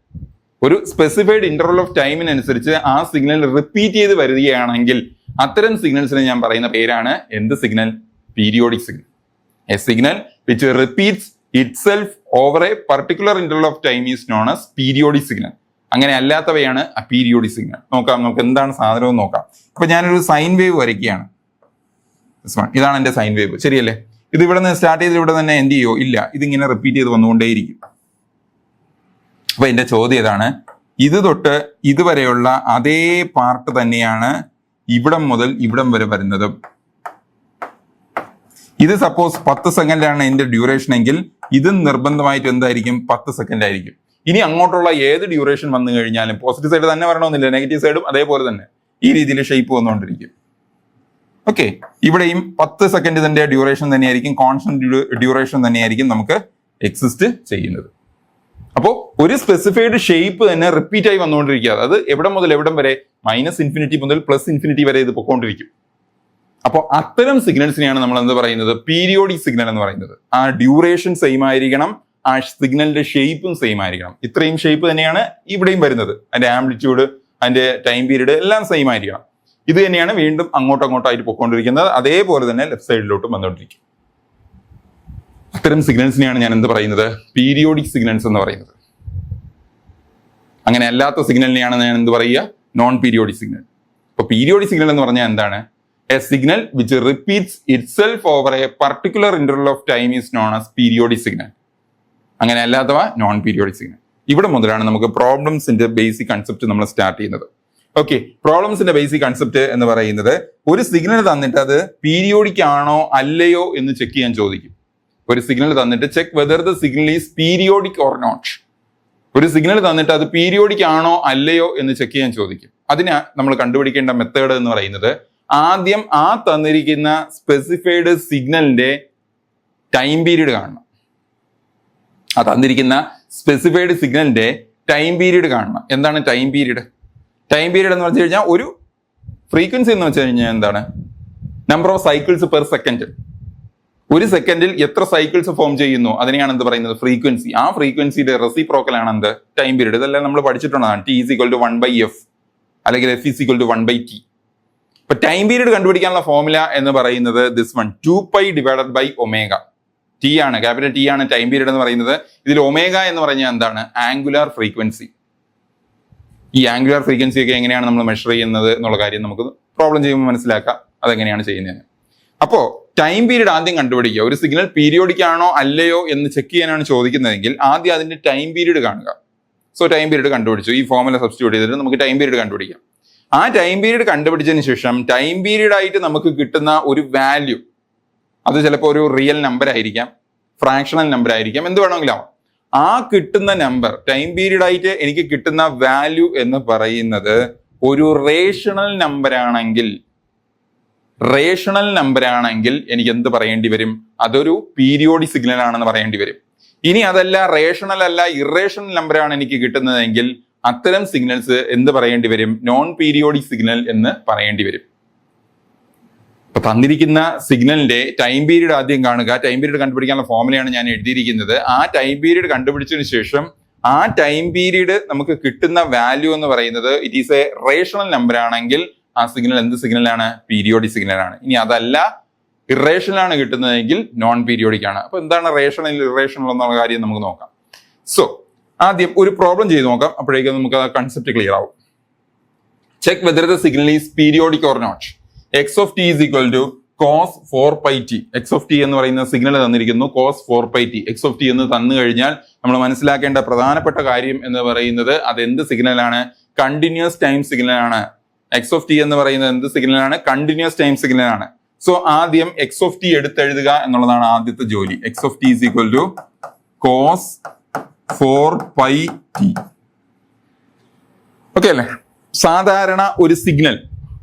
ഒരു സ്പെസിഫൈഡ് ഇന്റർവൽ ഓഫ് ടൈമിനനുസരിച്ച് ആ സിഗ്നൽ റിപ്പീറ്റ് ചെയ്ത് വരികയാണെങ്കിൽ അത്തരം സിഗ്നൽസിനെ ഞാൻ പറയുന്ന പേരാണ് എന്ത് signal? Periodic signal. A signal which repeats itself over A particular interval of time is known as periodic signal. അങ്ങനെ അല്ലാത്തവയാണ് അപീരിയോഡിക് സിഗ്നൽ. നമുക്ക് എന്താണ് സാധനം നോക്കാം. അപ്പൊ ഞാനൊരു സൈൻ വേവ് വരയ്ക്കുകയാണ്. ഇതാണ് എന്റെ സൈൻ വേവ്, ശരിയല്ലേ? ഇത് ഇവിടെ നിന്ന് സ്റ്റാർട്ട് ചെയ്ത് ഇവിടെ തന്നെ എന്ത് ചെയ്യോ? ഇല്ല, ഇതിങ്ങനെ റിപ്പീറ്റ് ചെയ്ത് വന്നുകൊണ്ടേയിരിക്കും. അപ്പൊ എന്റെ ചോദ്യം ഇതാണ്, ഇത് തൊട്ട് ഇതുവരെയുള്ള അതേ പാർട്ട് തന്നെയാണ് ഇവിടം മുതൽ ഇവിടം വരെ വരുന്നത്. ഇത് സപ്പോസ് 10 സെക്കൻഡാണ് എന്റെ ഡ്യൂറേഷൻ എങ്കിൽ ഇത് നിർബന്ധമായിട്ട് എന്തായിരിക്കും? 10 സെക്കൻഡ് ആയിരിക്കും. ഇനി അങ്ങോട്ടുള്ള ഏത് ഡ്യൂറേഷൻ വന്നു കഴിഞ്ഞാലും പോസിറ്റീവ് സൈഡ് തന്നെ വരണമെന്നില്ല, നെഗറ്റീവ് സൈഡും അതേപോലെ തന്നെ ഈ രീതിയിൽ ഷേപ്പ് വന്നുകൊണ്ടിരിക്കും. ഓക്കെ, ഇവിടെയും 10 സെക്കൻഡ് ഇതിന്റെ ഡ്യൂറേഷൻ തന്നെയായിരിക്കും, കോൺസ്റ്റന്റ് ഡ്യൂറേഷൻ തന്നെയായിരിക്കും നമുക്ക് എക്സിസ്റ്റ് ചെയ്യുന്നത്. അപ്പോൾ ഒരു സ്പെസിഫൈഡ് ഷേപ്പ് തന്നെ റിപ്പീറ്റ് ആയി വന്നുകൊണ്ടിരിക്കുക. അത് എവിടെ മുതൽ എവിടം വരെ? -ഇൻഫിനിറ്റി മുതൽ +ഇൻഫിനിറ്റി വരെ ഇത് പൊക്കോണ്ടിരിക്കും. അപ്പോൾ അത്തരം സിഗ്നൽസിനെയാണ് നമ്മൾ എന്ത് പറയുന്നത്? പീരിയോഡിക് സിഗ്നൽ എന്ന് പറയുന്നത്. ആ ഡ്യൂറേഷൻ സെയിം ആയിരിക്കണം, ആ സിഗ്നലിന്റെ ഷേപ്പും സെയിം ആയിരിക്കണം. ഇത്രയും ഷേപ്പ് തന്നെയാണ് ഇവിടെയും വരുന്നത്. അതിന്റെ ആംപ്ലിറ്റ്യൂഡ്, അതിന്റെ ടൈം പീരീഡ് എല്ലാം സെയിം ആയിരിക്കണം. ഇത് തന്നെയാണ് വീണ്ടും അങ്ങോട്ടായിട്ട് പൊക്കോണ്ടിരിക്കുന്നത്. അതേപോലെ തന്നെ ലെഫ്റ്റ് സൈഡിലോട്ടും വന്നുകൊണ്ടിരിക്കും. അത്തരം സിഗ്നൽസിനെയാണ് ഞാൻ എന്ത് പറയുന്നത്? പീരിയോഡിക് സിഗ്നൽസ് എന്ന് പറയുന്നത്. അങ്ങനെ അല്ലാത്ത സിഗ്നലിനെയാണ് ഞാൻ എന്ത് പറയുക? Non periodic signal. അപ്പൊ പീരിയോഡിക് സിഗ്നൽ എന്ന് പറഞ്ഞാൽ എന്താണ്? A signal which repeats itself over A particular interval of time is known as periodic signal. അങ്ങനെ അല്ലാത്തവ നോൺ പീരിയോഡിക് സിഗ്നൽ. ഇവിടെ മുതലാണ് നമുക്ക് പ്രോബ്ലംസിന്റെ ബേസിക് കൺസെപ്റ്റ് നമ്മൾ സ്റ്റാർട്ട് ചെയ്യുന്നത്. ഓക്കെ, പ്രോബ്ലംസിന്റെ ബേസിക് കൺസെപ്റ്റ് എന്ന് പറയുന്നത് ഒരു സിഗ്നൽ തന്നിട്ട് അത് പീരിയോഡിക് ആണോ അല്ലയോ എന്ന് ചെക്ക് ചെയ്യാൻ ചോദിക്കും. ഒരു സിഗ്നൽ തന്നിട്ട് check whether the signal is periodic or not. ഒരു സിഗ്നൽ തന്നിട്ട് അത് പീരിയോഡിക് ആണോ അല്ലയോ എന്ന് ചെക്ക് ചെയ്യാൻ ചോദിക്കും. അതിന് നമ്മൾ കണ്ടുപിടിക്കേണ്ട മെത്തേഡ് എന്ന് പറയുന്നത് ആദ്യം ആ തന്നിരിക്കുന്ന സ്പെസിഫൈഡ് സിഗ്നലിന്റെ ടൈം പീരീഡ് കാണണം. ആ തന്നിരിക്കുന്ന സ്പെസിഫൈഡ് സിഗ്നലിന്റെ ടൈം പീരീഡ് കാണണം. എന്താണ് ടൈം പീരീഡ്? ടൈം പീരീഡ് എന്ന് വെച്ച് കഴിഞ്ഞാൽ ഒരു ഫ്രീക്വൻസി എന്ന് വെച്ച് കഴിഞ്ഞാൽ എന്താണ്? Number of cycles per second. ഒരു സെക്കൻഡിൽ എത്ര സൈക്കിൾസ് ഫോം ചെയ്യുന്നു അതിനെയാണ് എന്ത് പറയുന്നത്? ഫ്രീക്വൻസി. ആ ഫ്രീക്വൻസിയുടെ റെസിപ്രോക്കൽ ആണ് എന്ത്? Time period. ഇതെല്ലാം നമ്മൾ പഠിച്ചിട്ടുള്ളതാണ്. T = 1/f അല്ലെങ്കിൽ F = 1/t. ഇപ്പൊ ടൈം പീരീഡ് കണ്ടുപിടിക്കാനുള്ള ഫോർമുല എന്ന് പറയുന്നത് ദിസ് വൺ, 2π / ഒമേഗ. T ആണ്, ക്യാപിറ്റൽ T ആണ് ടൈം പീരീഡ് എന്ന് പറയുന്നത്. ഇതിൽ ഒമേഗ എന്ന് പറഞ്ഞാൽ എന്താണ്? Angular frequency. ഈ ആംഗുലാർ ഫ്രീക്വൻസി ഒക്കെ എങ്ങനെയാണ് നമ്മൾ മെഷർ ചെയ്യുന്നത് എന്നുള്ള കാര്യം നമുക്ക് പ്രോബ്ലം ചെയ്യുമ്പോൾ മനസ്സിലാക്കാം അതെങ്ങനെയാണ് ചെയ്യുന്നത്. അപ്പോ ടൈം പീരീഡ് ആദ്യം കണ്ടുപിടിക്കുക. ഒരു സിഗ്നൽ പീരിയോഡിക് ആണോ അല്ലയോ എന്ന് ചെക്ക് ചെയ്യാനാണ് ചോദിക്കുന്നതെങ്കിൽ ആദ്യം അതിന്റെ ടൈം പീരീഡ് കാണുക. സോ ടൈം പീരീഡ് കണ്ടുപിടിച്ചു. ഈ ഫോർമുല സബ്സ്റ്റിറ്റ്യൂട്ട് ചെയ്തിട്ട് നമുക്ക് ടൈം പീരീഡ് കണ്ടുപിടിക്കാം. ആ ടൈം പീരീഡ് കണ്ടുപിടിച്ചതിന് ശേഷം ടൈം പീരീഡ് ആയിട്ട് നമുക്ക് കിട്ടുന്ന ഒരു വാല്യൂ, അത് ചിലപ്പോൾ ഒരു റിയൽ നമ്പർ ആയിരിക്കാം, ഫ്രാക്ഷണൽ നമ്പർ ആയിരിക്കാം, എന്ത് വേണമെങ്കിലും ആവാം. ആ കിട്ടുന്ന നമ്പർ, ടൈം പീരീഡ് ആയിട്ട് എനിക്ക് കിട്ടുന്ന വാല്യൂ എന്ന് പറയുന്നത് ഒരു റേഷണൽ നമ്പർ ആണെങ്കിൽ എനിക്ക് എന്ത് പറയേണ്ടി വരും? അതൊരു പീരിയോഡിക് സിഗ്നൽ ആണെന്ന് പറയേണ്ടി വരും. ഇനി അതല്ല, റേഷണൽ അല്ല, ഇറേഷണൽ നമ്പർ ആണ് എനിക്ക് കിട്ടുന്നതെങ്കിൽ അത്തരം സിഗ്നൽസ് എന്ത് പറയേണ്ടി വരും? നോൺ പീരിയോഡിക് സിഗ്നൽ എന്ന് പറയേണ്ടി വരും. അപ്പൊ തന്നിരിക്കുന്ന സിഗ്നലിന്റെ ടൈം പീരീഡ് ആദ്യം കാണുക. ടൈം പീരീഡ് കണ്ടുപിടിക്കാനുള്ള ഫോർമുലയാണ് ഞാൻ എഴുതിയിരിക്കുന്നത്. ആ ടൈം പീരീഡ് കണ്ടുപിടിച്ചതിന് ശേഷം ആ ടൈം പീരീഡ് നമുക്ക് കിട്ടുന്ന വാല്യൂ എന്ന് പറയുന്നത് it is A rational number ആണെങ്കിൽ ആ സിഗ്നൽ എന്ത് സിഗ്നലാണ്? പീരിയോഡിക് സിഗ്നൽ ആണ്. ഇനി അതല്ല, ഇറേഷണൽ ആണ് കിട്ടുന്നതെങ്കിൽ നോൺ പീരിയോഡിക് ആണ്. അപ്പൊ എന്താണ് റേഷണൽ ഇറേഷണൽ എന്നുള്ള കാര്യം നമുക്ക് നോക്കാം. സോ ആദ്യം ഒരു പ്രോബ്ലം ചെയ്ത് നോക്കാം, അപ്പോഴേക്കും നമുക്ക് ആ കൺസെപ്റ്റ് ക്ലിയർ ആവും. Check whether the signal is periodic or not. x of t is equal to cos 4πt. x of t എന്ന് പറയുന്ന സിഗ്നൽ തന്നിരിക്കുന്നു, cos 4πt. x of t എന്ന് തന്നു കഴിഞ്ഞാൽ നമ്മൾ മനസ്സിലാക്കേണ്ട പ്രധാനപ്പെട്ട കാര്യം എന്ന് പറയുന്നത് അതെന്ത് സിഗ്നലാണ്? കണ്ടിന്യൂസ് ടൈം സിഗ്നൽ ആണ്. x of t എന്ന് പറയുന്നത് എന്ത് സിഗ്നലാണ്? കണ്ടിന്യൂസ് ടൈം സിഗ്നൽ ആണ്. സോ ആദ്യം x of t എടുത്തെഴുതുക എന്നുള്ളതാണ് ആദ്യത്തെ ജോലി. x of t is equal to cos 4πt. Okay അല്ലേ? സാധാരണ ഒരു സിഗ്നൽ,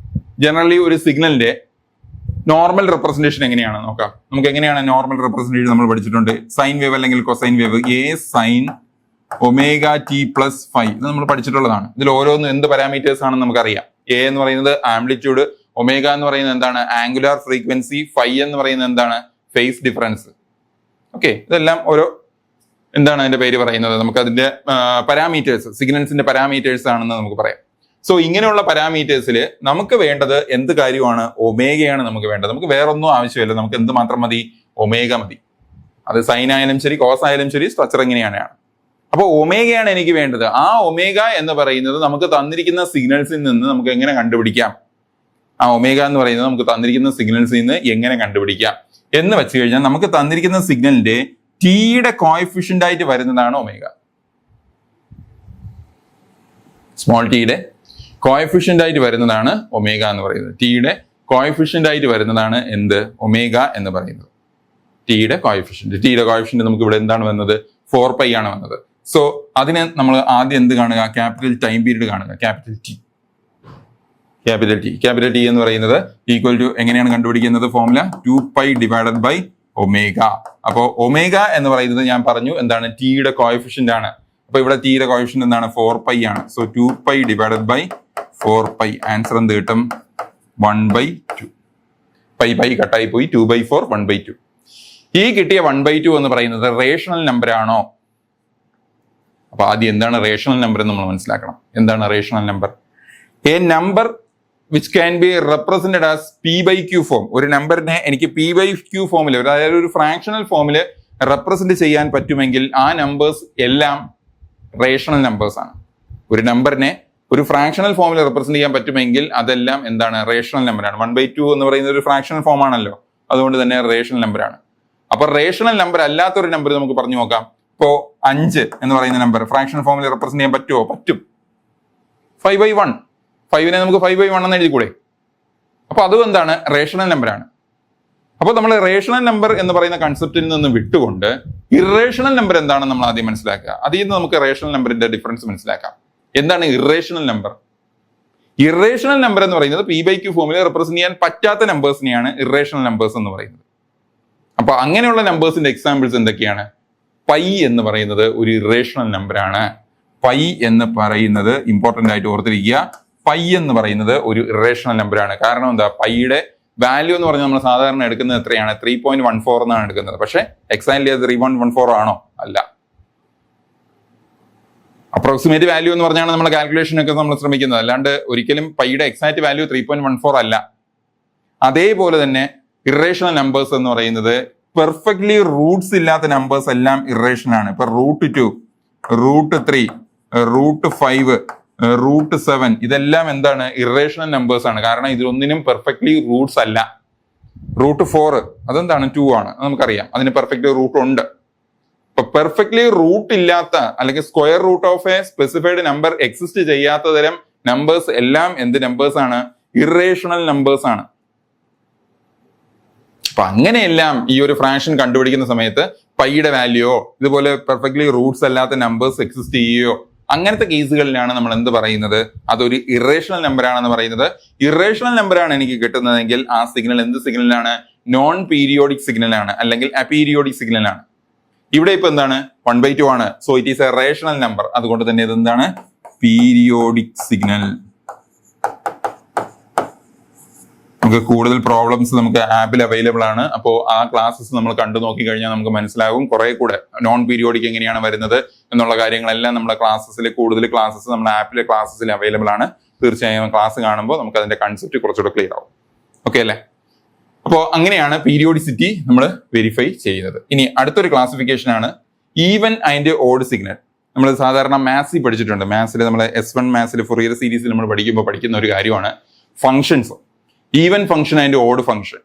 ജനറലി ഒരു സിഗ്നലിന്റെ നോർമൽ റെപ്രസെന്റേഷൻ എങ്ങനെയാണ് നോക്കാം. നമുക്ക് എങ്ങനെയാണ് നോർമൽ റെപ്രസെന്റേഷൻ നമ്മൾ പഠിച്ചിട്ടുണ്ട്. സൈൻ വേവ് അല്ലെങ്കിൽ cosine wave. a sin ωt+φ ഇത് നമ്മൾ പഠിച്ചിട്ടുള്ളതാണ്. ഇതിൽ ഓരോന്നും എന്ത് പാരാമീറ്റേഴ്സ് ആണെന്ന് നമുക്കറിയാം. a എന്ന് പറയുന്നത് ആംപ്ലിറ്റ്യൂഡ്, ഒമേഗ എന്ന് പറയുന്നത് എന്താണ്? ആംഗുലാർ ഫ്രീക്വൻസി, φ എന്ന് പറയുന്നത് എന്താണ്? Phase difference. ഓക്കെ, ഇതെല്ലാം ഓരോ എന്താണ് അതിന്റെ പേര് പറയുന്നത്, നമുക്ക് അതിന്റെ പാരാമീറ്റേഴ്സ്, സിഗ്നൽസിന്റെ പാരാമീറ്റേഴ്സ് ആണെന്ന് നമുക്ക് പറയാം. സോ ഇങ്ങനെയുള്ള പാരാമീറ്റേഴ്സിൽ നമുക്ക് വേണ്ടത് എന്ത് കാര്യമാണ്? ഒമേഗയാണ് നമുക്ക് വേണ്ടത്. നമുക്ക് വേറൊന്നും ആവശ്യമില്ല, നമുക്ക് എന്ത് മാത്രം മതി? ഒമേഗ മതി. അത് സൈൻ ആയാലും ശരി, കോസ് ആയാലും ശരി, സ്ട്രക്ചർ എങ്ങനെയാണ്. അപ്പോൾ ഒമേഗയാണ് എനിക്ക് വേണ്ടത്. ആ ഒമേഗ എന്ന് പറയുന്നത് നമുക്ക് തന്നിരിക്കുന്ന സിഗ്നൽസിൽ നിന്ന് നമുക്ക് എങ്ങനെ കണ്ടുപിടിക്കാം? ആ ഒമേഗ എന്ന് പറയുന്നത് നമുക്ക് തന്നിരിക്കുന്ന സിഗ്നൽസിൽ നിന്ന് എങ്ങനെ കണ്ടുപിടിക്കാം എന്ന് വെച്ച് കഴിഞ്ഞാൽ, നമുക്ക് തന്നിരിക്കുന്ന സിഗ്നലിന്റെ ടിയുടെ കോഎഫിഷ്യന്റ് ആയിട്ട് വരുന്നതാണ് ഒമേഗ. സ്മോൾ ടിയുടെ കോഎഫിഷ്യന്റ് ആയിട്ട് വരുന്നതാണ് ഒമേഗ എന്ന് പറയുന്നത്. ടിയുടെ കോഎഫിഷ്യന്റ് ആയിട്ട് വരുന്നതാണ് എന്ത്? ഒമേഗ എന്ന് പറയുന്നത്. ടിയുടെ കോഎഫിഷ്യന്റ് നമുക്ക് ഇവിടെ എന്താണ് വന്നത്? 4π ആണ് വന്നത്. സോ അതിനെ നമ്മൾ ആദ്യം എന്ത് കാണുക? ക്യാപിറ്റൽ ടൈം പീരീഡ് കാണുക. ക്യാപിറ്റൽ ടി എന്ന് പറയുന്നത് ഈക്വൽ ടു എങ്ങനെയാണ് കണ്ടുപിടിക്കുന്നത്? Formula 2π divided by omega. അപ്പോൾ ഒമേഗ എന്ന് പറയുന്നത് ഞാൻ പറഞ്ഞു എന്താണ്? ടിയുടെ കോഎഫിഷ്യന്റ് ആണ്. അപ്പൊ ഇവിടെ ടിയുടെ കോഎഫിഷ്യന്റ് എന്താണ്? 4π ആണ്. So 2π divided by 4π. ആൻസർ എന്ത് കിട്ടും? 1/2. പൈ കട്ടായി പോയി. 2/4 1/2. ഈ കിട്ടിയ 1/2 എന്ന് പറയുന്നത് റേഷണൽ നമ്പർ ആണോ? അപ്പൊ ആദ്യം എന്താണ് റേഷണൽ നമ്പർ എന്ന് നമ്മൾ മനസ്സിലാക്കണം. എന്താണ് rational number? A number which can be represented as p/q form. ഒരു നമ്പറിനെ എനിക്ക് p/q ഫോമിൽ, അതായത് ഒരു ഫ്രാക്ഷണൽ ഫോമിൽ റെപ്രസെന്റ് ചെയ്യാൻ പറ്റുമെങ്കിൽ ആ നമ്പേഴ്സ് എല്ലാം റേഷണൽ നമ്പേഴ്സ് ആണ്. ഒരു നമ്പറിനെ ഒരു ഫ്രാക്ഷണൽ ഫോമിൽ റെപ്രസെന്റ് ചെയ്യാൻ പറ്റുമെങ്കിൽ അതെല്ലാം എന്താണ്? റേഷണൽ നമ്പറാണ്. 1/2 എന്ന് പറയുന്നത് ഒരു ഫ്രാക്ഷണൽ ഫോം ആണല്ലോ, അതുകൊണ്ട് തന്നെ റേഷണൽ നമ്പറാണ്. അപ്പൊ റേഷണൽ നമ്പർ അല്ലാത്തൊരു നമ്പർ നമുക്ക് പറഞ്ഞു നോക്കാം. ഇപ്പോ 5 എന്ന് പറയുന്ന നമ്പർ ഫ്രാക്ഷണൽ ഫോമിൽ റെപ്രസെന്റ് ചെയ്യാൻ പറ്റുമോ? പറ്റും. 5/1. 5നെ നമുക്ക് 5/1 എന്ന് എഴുതിക്കൂടെ? അപ്പൊ അതും എന്താണ്? റേഷണൽ നമ്പറാണ്. അപ്പോൾ നമ്മൾ റേഷണൽ നമ്പർ എന്ന് പറയുന്ന കൺസെപ്റ്റിൽ നിന്ന് വിട്ടുകൊണ്ട് ഇറേഷണൽ നമ്പർ എന്താണെന്ന് നമ്മൾ ആദ്യം മനസ്സിലാക്കുക. അതിൽ നിന്ന് നമുക്ക് റേഷണൽ നമ്പറിന്റെ ഡിഫറൻസ് മനസ്സിലാക്കാം. എന്താണ് ഇറേഷണൽ നമ്പർ? ഇറേഷണൽ നമ്പർ എന്ന് പറയുന്നത് p/q ഫോമിൽ റെപ്രസെന്റ് ചെയ്യാൻ പറ്റാത്ത നമ്പേഴ്സിനെയാണ് ഇറേഷണൽ നമ്പേഴ്സ് എന്ന് പറയുന്നത്. അപ്പൊ അങ്ങനെയുള്ള നമ്പേഴ്സിന്റെ എക്സാമ്പിൾസ് എന്തൊക്കെയാണ്? പൈ എന്ന് പറയുന്നത് ഒരു ഇറേഷണൽ നമ്പറാണ്. പൈ എന്ന് പറയുന്നത് ഇമ്പോർട്ടന്റ് ആയിട്ട് ഓർത്തിരിക്കുക. പൈ എന്ന് പറയുന്നത് ഒരു ഇറേഷണൽ നമ്പറാണ്. കാരണം എന്താ? പൈയുടെ വാല്യൂ എന്ന് പറഞ്ഞാൽ നമ്മൾ സാധാരണ എടുക്കുന്നത് എത്രയാണ്? 3.14 എന്നാണ് എടുക്കുന്നത്. പക്ഷെ എക്സാക്ട്ലി അത് 3.14 ആണോ? അല്ല. അപ്രോക്സിമേറ്റ് വാല്യൂ എന്ന് പറഞ്ഞാണ് നമ്മൾ കാൽക്കുലേഷൻ ഒക്കെ നമ്മൾ ശ്രമിക്കുന്നത്. അല്ലാണ്ട് ഒരിക്കലും പൈയുടെ എക്സാക്ട് വാല്യൂ 3.14 അല്ല. അതേപോലെ തന്നെ ഇറേഷണൽ നമ്പേഴ്സ് എന്ന് പറയുന്നത് പെർഫെക്റ്റ്ലി റൂട്ട്സ് ഇല്ലാത്ത നമ്പേഴ്സ് എല്ലാം ഇറേഷണൽ ആണ്. ഇപ്പൊ √2, √3, √5, √7 ഇതെല്ലാം എന്താണ്? ഇറേഷണൽ നമ്പേഴ്സ് ആണ്. കാരണം ഇതിലൊന്നിനും പെർഫെക്റ്റ്ലി റൂട്ട്സ് അല്ല. √4 അതെന്താണ്? 2 ആണ്. നമുക്കറിയാം അതിന് പെർഫെക്റ്റ്ലി റൂട്ട് ഉണ്ട്. ഇപ്പൊ പെർഫെക്റ്റ്ലി റൂട്ട് ഇല്ലാത്ത അല്ലെങ്കിൽ square root of a specified number exist ചെയ്യാത്ത തരം നമ്പേഴ്സ് എല്ലാം എന്ത് നമ്പേഴ്സ് ആണ്? ഇറേഷണൽ നമ്പേഴ്സ് ആണ്. അപ്പൊ അങ്ങനെയെല്ലാം ഈ ഒരു ഫ്രാക്ഷൻ കണ്ടുപിടിക്കുന്ന സമയത്ത് പൈയുടെ വാല്യൂയോ ഇതുപോലെ പെർഫെക്റ്റ്ലി റൂട്ട്സ് അല്ലാത്ത നമ്പേഴ്സ് എക്സിസ്റ്റ് ചെയ്യുകയോ അങ്ങനത്തെ കേസുകളിലാണ് നമ്മൾ എന്ത് പറയുന്നത്? അതൊരു ഇറേഷണൽ നമ്പർ ആണെന്ന് പറയുന്നത്. ഇറേഷണൽ നമ്പറാണ് എനിക്ക് കിട്ടുന്നതെങ്കിൽ ആ സിഗ്നൽ എന്ത് സിഗ്നലാണ്? നോൺ പീരിയോഡിക് സിഗ്നൽ ആണ്, അല്ലെങ്കിൽ അപീരിയോഡിക് സിഗ്നൽ ആണ്. ഇവിടെ ഇപ്പൊ എന്താണ്? 1/2 ആണ്. So it is A rational number. അതുകൊണ്ട് തന്നെ ഇത് എന്താണ്? Periodic signal. നമുക്ക് കൂടുതൽ പ്രോബ്ലംസ് നമുക്ക് ആപ്പിൽ അവൈലബിൾ ആണ്. അപ്പോൾ ആ ക്ലാസ്സസ് നമ്മൾ കണ്ടു നോക്കി കഴിഞ്ഞാൽ നമുക്ക് മനസ്സിലാകും കുറെ കൂടെ നോൺ പീരിയോഡിക് എങ്ങനെയാണ് വരുന്നത് എന്നുള്ള കാര്യങ്ങളെല്ലാം നമ്മുടെ ക്ലാസ്സസിൽ, കൂടുതൽ ക്ലാസ്സസ് നമ്മുടെ ആപ്പിലെ ക്ലാസ്സസിൽ അവൈലബിൾ ആണ്. തീർച്ചയായും ക്ലാസ് കാണുമ്പോൾ നമുക്ക് അതിന്റെ കൺസെപ്റ്റ് കുറച്ചുകൂടെ ക്ലിയർ ആവും. ഓക്കെ അല്ലേ? അപ്പോൾ അങ്ങനെയാണ് പീരിയോഡിസിറ്റി നമ്മൾ വെരിഫൈ ചെയ്യുന്നത്. ഇനി അടുത്തൊരു ക്ലാസിഫിക്കേഷൻ ആണ് ഈവൻ ആൻഡ് ഓഡ് സിഗ്നൽ. നമ്മൾ സാധാരണ മാത്സിൽ പഠിച്ചിട്ടുണ്ട്. മാത്സിൽ നമ്മൾ S1 മാത്സിൽ ഫൊറിയർ സീരീസിൽ നമ്മൾ പഠിക്കുന്ന ഒരു കാര്യമാണ് functions. Even function and odd function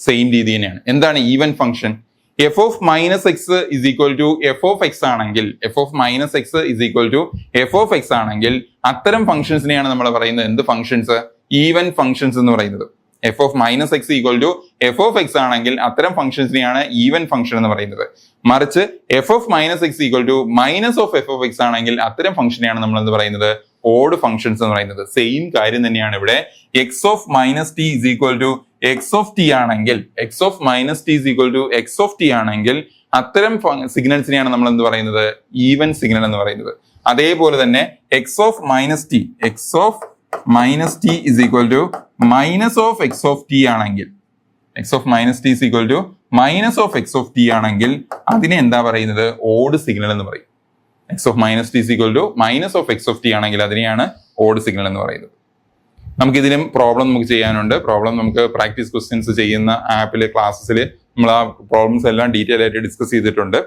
same രീതി തന്നെയാണ്. എന്താണ് even function? f of minus x is equal to f of x ആണെങ്കിൽ, f of minus x is equal to f of x ആണെങ്കിൽ അത്തരം ഫംഗ്ഷൻസിനെയാണ് നമ്മൾ പറയുന്നത് എന്ത് ഫംഗ്ഷൻസ്? ഈവൻ ഫംഗ്ഷൻസ് എന്ന് പറയുന്നത്. f of minus x equal to f of x ആണെങ്കിൽ അത്തരം ഫംഗ്ഷൻസിനെയാണ് ഈവൻ ഫംഗ്ഷൻ എന്ന് പറയുന്നത്. മറിച്ച് f of minus x equal to minus of f of x ആണെങ്കിൽ അത്തരം ഫംഗ്ഷനെയാണ് നമ്മൾ എന്ത് പറയുന്നത്? ഓഡ് ഫംഗ്ഷൻസ് എന്ന് പറയുന്നത്. സെയിം കാര്യം തന്നെയാണ് ഇവിടെ. x of minus t is equal to x of t ആണെങ്കിൽ, x of minus t is equal to x of t ആണെങ്കിൽ അത്തരം സിഗ്നൽസിനെയാണ് നമ്മൾ എന്ത് പറയുന്നത്? ഈവൻ സിഗ്നൽ എന്ന് പറയുന്നത്. അതേപോലെ തന്നെ x of minus t is equal to minus of x of t ആണെങ്കിൽ, x of minus t is equal to minus of x of t ആണെങ്കിൽ അതിനെ എന്താ പറയുന്നത്? ഓഡ് സിഗ്നൽ എന്ന് പറയും. X of minus t equal to minus of x of t ആണെങ്കിൽ അതിനെയാണ് odd signal എന്ന് പറയുന്നത്. നമുക്ക് ഇതിലും പ്രോബ്ലം നമുക്ക് ചെയ്യാനുണ്ട്. പ്രോബ്ലം നമുക്ക് പ്രാക്ടീസ് ക്വസ്റ്റ്യൻസ് ചെയ്യുന്ന ആപ്പില് ക്ലാസ്സസിൽ നമ്മൾ ആ പ്രോബ്ലംസ് എല്ലാം ഡീറ്റെയിൽ ആയിട്ട് ഡിസ്കസ് ചെയ്തിട്ടുണ്ട്.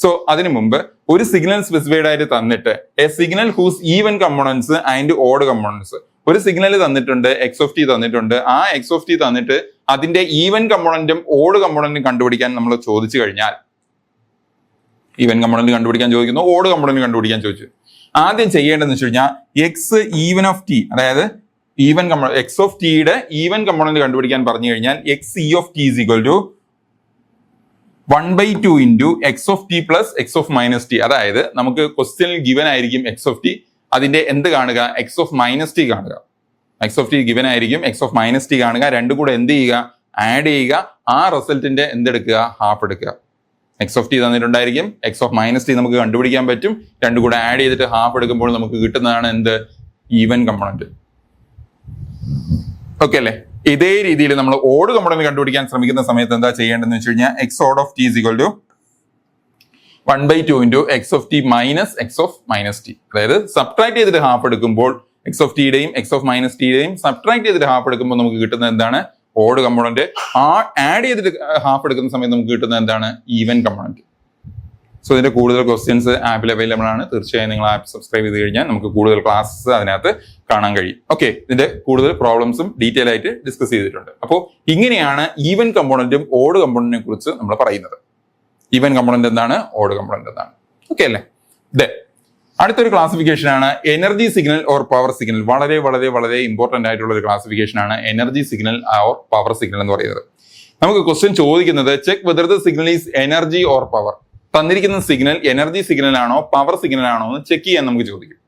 സോ അതിനു മുമ്പ് ഒരു സിഗ്നൽ സ്പെസിഫൈഡ് ആയിട്ട് തന്നിട്ട് a signal whose even components and odd components, ഒരു സിഗ്നൽ തന്നിട്ടുണ്ട്, എക്സ് ഓഫ് ടി തന്നിട്ടുണ്ട്. ആ എക്സ് ഓഫ് ടി തന്നിട്ട് അതിന്റെ ഈവൻ കമ്പോണന്റും ഓഡ് കമ്പോണന്റും കണ്ടുപിടിക്കാൻ നമ്മൾ ചോദിച്ചു കഴിഞ്ഞാൽ, ഈവൻ കമ്പോണന്റ് കണ്ടുപിടിക്കാൻ ചോദിക്കുന്നു, ഓഡ് കമ്പോണന്റ് കണ്ടുപിടിക്കാൻ ചോദിച്ചു, ആദ്യം ചെയ്യേണ്ടതെന്ന് വെച്ച് കഴിഞ്ഞാൽ എക്സ് ഈവൻ ഓഫ് ടി, അതായത് ഈവൻ എക്സ് ഓഫ് ടിയുടെ ഈവൻ കമ്പോണന്റ് കണ്ടുപിടിക്കാൻ പറഞ്ഞു കഴിഞ്ഞാൽ x e of T is equal to 1/2 into x of t plus x of minus T. അതായത് നമുക്ക് ക്വസ്റ്റ്യനിൽ ഗിവൻ ആയിരിക്കും എക്സ് ഓഫ് ടി, അതിന്റെ എന്ത് കാണുക? എക്സ് ഓഫ് മൈനസ് ടി കാണുക. എക്സ് ഓഫ് ടി ഗിവൻ ആയിരിക്കും, എക്സ് ഓഫ് മൈനസ് ടി കാണുക, രണ്ടും കൂടെ എന്ത് ചെയ്യുക? ആഡ് ചെയ്യുക. ആ റിസൾട്ടിന്റെ എന്തെടുക്കുക? ഹാഫ് എടുക്കുക. എക്സ് ഓഫ് ടി തന്നിട്ടുണ്ടായിരിക്കും, എക്സ് ഓഫ് മൈനസ് ടി നമുക്ക് കണ്ടുപിടിക്കാൻ പറ്റും, രണ്ടും കൂടെ ആഡ് ചെയ്തിട്ട് ഹാഫ് എടുക്കുമ്പോൾ നമുക്ക് കിട്ടുന്നതാണ് എന്ത്? Even component. ഓക്കെ അല്ലേ? ഇതേ രീതിയിൽ നമ്മൾ ഓഡ് കമ്പോണന്റ് കണ്ടുപിടിക്കാൻ ശ്രമിക്കുന്ന സമയത്ത് എന്താ ചെയ്യേണ്ടതെന്ന് വെച്ച് കഴിഞ്ഞാൽ x odd of T is equal to 1/2 into x of T minus x of minus T. അതായത് സബ്ട്രാക്ട് ചെയ്തിട്ട് ഹാഫ് എടുക്കുമ്പോൾ എക്സ് ഓഫ് ടിയുടെയും എക്സ് ഓഫ് മൈനസ് ടിയുടെയും സബ്ട്രാക്ട് ചെയ്തിട്ട് ഹാഫ് എടുക്കുമ്പോൾ നമുക്ക് കിട്ടുന്നത് എന്താണ്? Odd component. ആ ആഡ് ചെയ്തിട്ട് ഹാഫ് എടുക്കുന്ന സമയത്ത് നമുക്ക് കിട്ടുന്നത് എന്താണ്? Even component. സോ ഇതിന്റെ കൂടുതൽ ക്വസ്റ്റ്യൻസ് ആപ്പിൽ അവൈലബിൾ ആണ്. തീർച്ചയായും നിങ്ങൾ ആപ്പ് സബ്സ്ക്രൈബ് ചെയ്ത് കഴിഞ്ഞാൽ നമുക്ക് കൂടുതൽ ക്ലാസ്സസ് അതിനകത്ത് കാണാൻ കഴിയും. ഓക്കെ, ഇതിന്റെ കൂടുതൽ പ്രോബ്ലംസും ഡീറ്റെയിൽ ആയിട്ട് ഡിസ്കസ് ചെയ്തിട്ടുണ്ട്. അപ്പോൾ ഇങ്ങനെയാണ് ഈവൻ കമ്പോണന്റും ഓഡ് കമ്പോണന്റിനെ കുറിച്ച് നമ്മൾ പറയുന്നത്. ഈവൻ കമ്പോണന്റ് എന്താണ്? ഓഡ് കമ്പോണന്റ് എന്താണ്? ഓക്കെ അല്ലേ? അടുത്തൊരു ക്ലാസിഫിക്കേഷൻ ആണ് energy signal or power signal. വളരെ വളരെ വളരെ ഇമ്പോർട്ടന്റ് ആയിട്ടുള്ള ഒരു ക്ലാസിഫിക്കേഷൻ ആണ് energy signal or power signal എന്ന് പറയുന്നത്. നമുക്ക് ക്വസ്റ്റ്യൻ ചോദിക്കുന്നത് check whether the signal is energy or power. തന്നിരിക്കുന്ന സിഗ്നൽ എനർജി സിഗ്നൽ ആണോ പവർ സിഗ്നൽ ആണോ എന്ന് ചെക്ക് ചെയ്യാൻ നമുക്ക് ചോദിക്കും.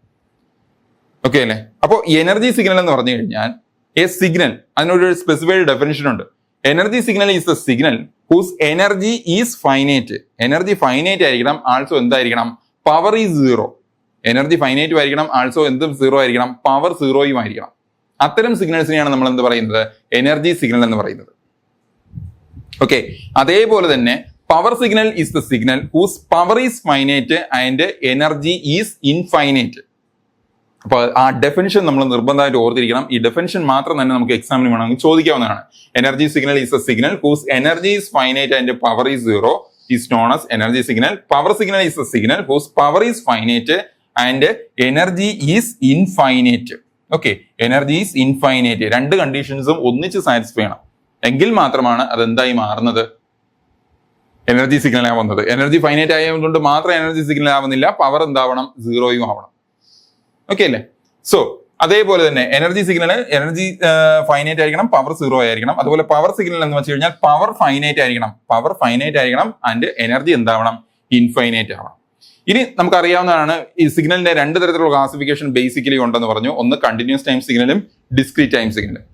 ഓക്കെ അല്ലേ? അപ്പോൾ എനർജി സിഗ്നൽ എന്ന് പറഞ്ഞു കഴിഞ്ഞാൽ എ സിഗ്നൽ, അതിനൊരു സ്പെസിഫൈഡ് ഡെഫിനിഷൻ ഉണ്ട്. Energy signal is a signal whose energy is finite. Energy finite ആയിരിക്കണം, ആൾസോ എന്തായിരിക്കണം? Power is zero. എനർജി ഫൈനൈറ്റും ആയിരിക്കണം, ആൾസോ എന്തും സീറോ ആയിരിക്കണം, പവർ സീറോയും ആയിരിക്കണം. അത്തരം സിഗ്നൽസിനെയാണ് നമ്മൾ എന്ത് പറയുന്നത്? എനർജി സിഗ്നൽ എന്ന് പറയുന്നത്. ഓക്കെ, അതേപോലെ തന്നെ power signal is the signal whose power is finite and energy is infinite. അപ്പൊ ആ ഡെഫിനിഷൻ നമ്മൾ നിർബന്ധമായിട്ട് ഓർത്തിരിക്കണം. ഈ ഡെഫിനിഷൻ മാത്രം തന്നെ നമുക്ക് എക്സാമിന് വേണമെങ്കിൽ ചോദിക്കാവുന്നതാണ്. Energy signal is a signal whose energy is finite and power is zero is known as energy signal. Power signal is a signal whose power is finite and energy is infinite. Okay, energy is infinite. രണ്ട് കണ്ടീഷൻസും ഒന്നിച്ച് satisfy ചെയ്യണം, എങ്കിൽ മാത്രമാണ് അതെന്തായി മാറുന്നത്? Energy signal ആവുന്നത്. Energy finite ആയതുകൊണ്ട് മാത്രം എനർജി സിഗ്നൽ ആവുന്നില്ല, പവർ എന്താവണം? സീറോയും ആവണം. ഓക്കെ അല്ലേ? സോ അതേപോലെ തന്നെ എനർജി സിഗ്നൽ എനർജി ഫൈനൈറ്റ് ആയിരിക്കണം, പവർ സീറോ ആയിരിക്കണം. അതുപോലെ പവർ സിഗ്നൽ എന്ന് വെച്ച് കഴിഞ്ഞാൽ പവർ ഫൈനൈറ്റ് ആയിരിക്കണം ആൻഡ് എനർജി എന്താവണം? ഇൻഫൈനൈറ്റ് ആവണം. ഇനി നമുക്കറിയാവുന്നതാണ് ഈ സിഗ്നലിന്റെ രണ്ട് തരത്തിലുള്ള ക്ലാസിഫിക്കേഷൻ ബേസിക്കലി ഉണ്ടെന്ന് പറഞ്ഞു. ഒന്ന് കണ്ടിന്യൂസ് ടൈം സിഗ്നലും ഡിസ്ക്രീറ്റ് ടൈം സിഗ്നലും.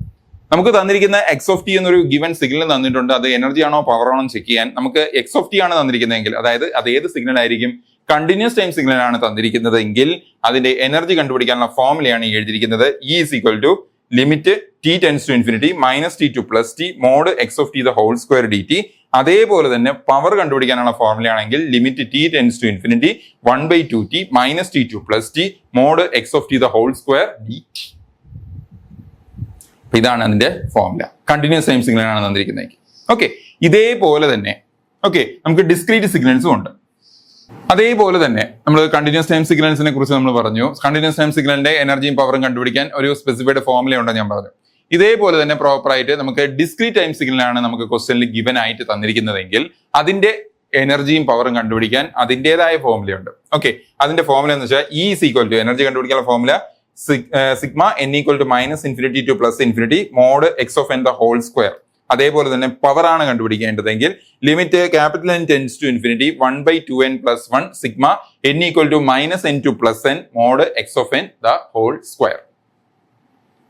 നമുക്ക് തന്നിരിക്കുന്ന എക്സ് ഓഫ് ടി എന്നൊരു ഗിവൻ സിഗ്നൽ തന്നിട്ടുണ്ട്. അത് എനർജി ആണോ പവർ ആണോ ചെക്ക് ചെയ്യാൻ നമുക്ക് എക്സ് ഓഫ് ടി ആണ് തന്നിരിക്കുന്നതെങ്കിൽ, അതായത് അത് ഏത് സിഗ്നൽ ആയിരിക്കും? കണ്ടിന്യൂസ് ടൈം സിഗ്നൽ ആണ് തന്നിരിക്കുന്നത് എങ്കിൽ അതിന്റെ എനർജി കണ്ടുപിടിക്കാനുള്ള ഫോർമുലയാണ് എഴുതിയിരിക്കുന്നത്. E is equal to limit t tends to infinity minus t to plus t mod x of t the whole square d t. അതേപോലെ തന്നെ പവർ കണ്ടുപിടിക്കാനുള്ള ഫോർമുല ആണെങ്കിൽ limit t tends to infinity 1/2 t minus t to plus t mod x of t the whole square d t. ഇതാണ് അതിന്റെ formula. Continuous time signal ആണ് തന്നിരിക്കുന്നത്. Okay, ഇതേപോലെ തന്നെ ഓക്കെ നമുക്ക് ഡിസ്ക്രീറ്റ് സിഗ്നൽസും ഉണ്ട്. അതേപോലെ തന്നെ നമ്മൾ കണ്ടിന്യൂസ് ടൈം സിഗ്നൽസിനെ കുറിച്ച് നമ്മൾ പറഞ്ഞു. കണ്ടിന്യൂസ് ടൈം സിഗ്നലിന്റെ എനർജിയും പവറും കണ്ടുപിടിക്കാൻ ഒരു സ്പെസിഫൈഡ് ഫോർമുല ഉണ്ടെന്ന് ഞാൻ പറഞ്ഞു. ഇതേപോലെ തന്നെ പ്രോപ്പർ ആയിട്ട് നമുക്ക് ഡിസ്ക്രീറ്റ് ടൈം സിഗ്നലാണ് നമുക്ക് ക്വസ്റ്റ്യനിൽ ഗിവൻ ആയിട്ട് തന്നിരിക്കുന്നതെങ്കിൽ അതിന്റെ എനർജിയും പവറും കണ്ടുപിടിക്കാൻ അതിൻ്റെതായ ഫോർമുല ഉണ്ട്. ഓക്കെ, അതിന്റെ ഫോർമുല എന്ന് വെച്ചാൽ E is equal to energy കണ്ടുപിടിക്കാനുള്ള formula sigma n equal to minus infinity to plus infinity mod x of n the whole square. അതേപോലെ തന്നെ പവർ ആണ് കണ്ടുപിടിക്കേണ്ടതെങ്കിൽ limit capital N tends to infinity 1/2n plus 1 sigma n equal to minus n to plus n mod x of n the whole square.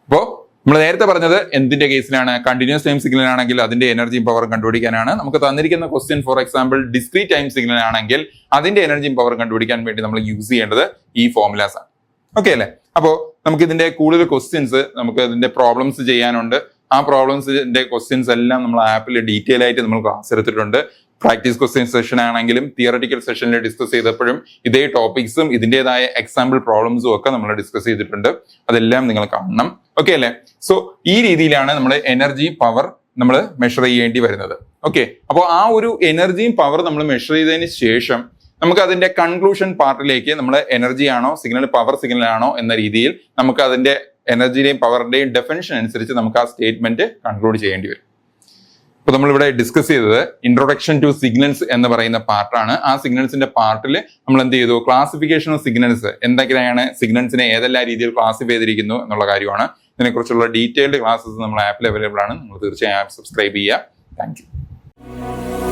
അപ്പോ നമ്മൾ നേരത്തെ പറഞ്ഞത് എന്തിന്റെ കേസിലാണ്? കണ്ടിന്യൂസ് ടൈം സിഗ്നൽ ആണെങ്കിൽ അതിന്റെ എനർജിയും പവറും കണ്ടുപിടിക്കാനാണ്. നമുക്ക് തന്നിരിക്കുന്ന question for example discrete time signal ആണെങ്കിൽ അതിന്റെ എനർജിയും പവറും കണ്ടുപിടിക്കാൻ വേണ്ടി നമ്മൾ യൂസ് ചെയ്യേണ്ടത് ഈ ഫോർമുലാസ് ആണ്. ഓക്കെ അല്ലേ? അപ്പോൾ നമുക്ക് ഇതിന്റെ കൂടുതൽ ക്വസ്റ്റ്യൻസ് നമുക്ക് ഇതിന്റെ പ്രോബ്ലംസ് ചെയ്യാനുണ്ട്. ആ പ്രോബ്ലംസിന്റെ ക്വസ്റ്റ്യൻസ് എല്ലാം നമ്മൾ ആപ്പിൽ ഡീറ്റെയിൽ ആയിട്ട് നമ്മൾ ക്ലാസ് എടുത്തിട്ടുണ്ട്. പ്രാക്ടീസ് ക്വസ്റ്റ്യൻ സെഷൻ ആണെങ്കിലും തിയററ്റിക്കൽ സെഷനിൽ ഡിസ്കസ് ചെയ്തപ്പോഴും ഇതേ ടോപ്പിക്സും ഇതിൻ്റെതായ എക്സാമ്പിൾ പ്രോബ്ലംസും ഒക്കെ നമ്മൾ ഡിസ്കസ് ചെയ്തിട്ടുണ്ട്. അതെല്ലാം നിങ്ങൾ കാണണം. ഓക്കെ അല്ലേ? സോ ഈ രീതിയിലാണ് നമ്മൾ എനർജി പവർ നമ്മൾ മെഷർ ചെയ്യേണ്ടി വരുന്നത്. ഓക്കെ, അപ്പോൾ ആ ഒരു എനർജിയും പവർ നമ്മൾ മെഷർ ചെയ്തതിന് ശേഷം നമുക്ക് അതിന്റെ കൺക്ലൂഷൻ പാർട്ടിലേക്ക് നമ്മൾ എനർജി ആണോ സിഗ്നൽ പവർ സിഗ്നൽ ആണോ എന്ന രീതിയിൽ നമുക്ക് അതിന്റെ എനർജിയുടെയും പവറിന്റെയും ഡെഫിനിഷൻ അനുസരിച്ച് നമുക്ക് ആ സ്റ്റേറ്റ്മെന്റ് കൺക്ലൂഡ് ചെയ്യേണ്ടി വരും. ഇപ്പൊ നമ്മളിവിടെ ഡിസ്കസ് ചെയ്തത് ഇൻട്രൊഡക്ഷൻ ടു സിഗ്നൽസ് എന്ന് പറയുന്ന പാർട്ടാണ്. ആ സിഗ്നൽസിന്റെ പാർട്ടിൽ നമ്മൾ എന്ത് ചെയ്തു? ക്ലാസിഫിക്കേഷൻ ഓഫ് സിഗ്നൽസ്, എന്തൊക്കെയാണ് സിഗ്നൽസിനെ ഏതെല്ലാം രീതിയിൽ ക്ലാസിഫൈ ചെയ്തിരിക്കുന്നു എന്നുള്ള കാര്യമാണ്. ഇതിനെക്കുറിച്ചുള്ള ഡീറ്റെയിൽഡ് ക്ലാസ്സസ് നമ്മൾ ആപ്പിൽ അവൈലബിൾ ആണ്. നിങ്ങൾ തീർച്ചയായും ആപ്പ് സബ്സ്ക്രൈബ് ചെയ്യുക. Thank you.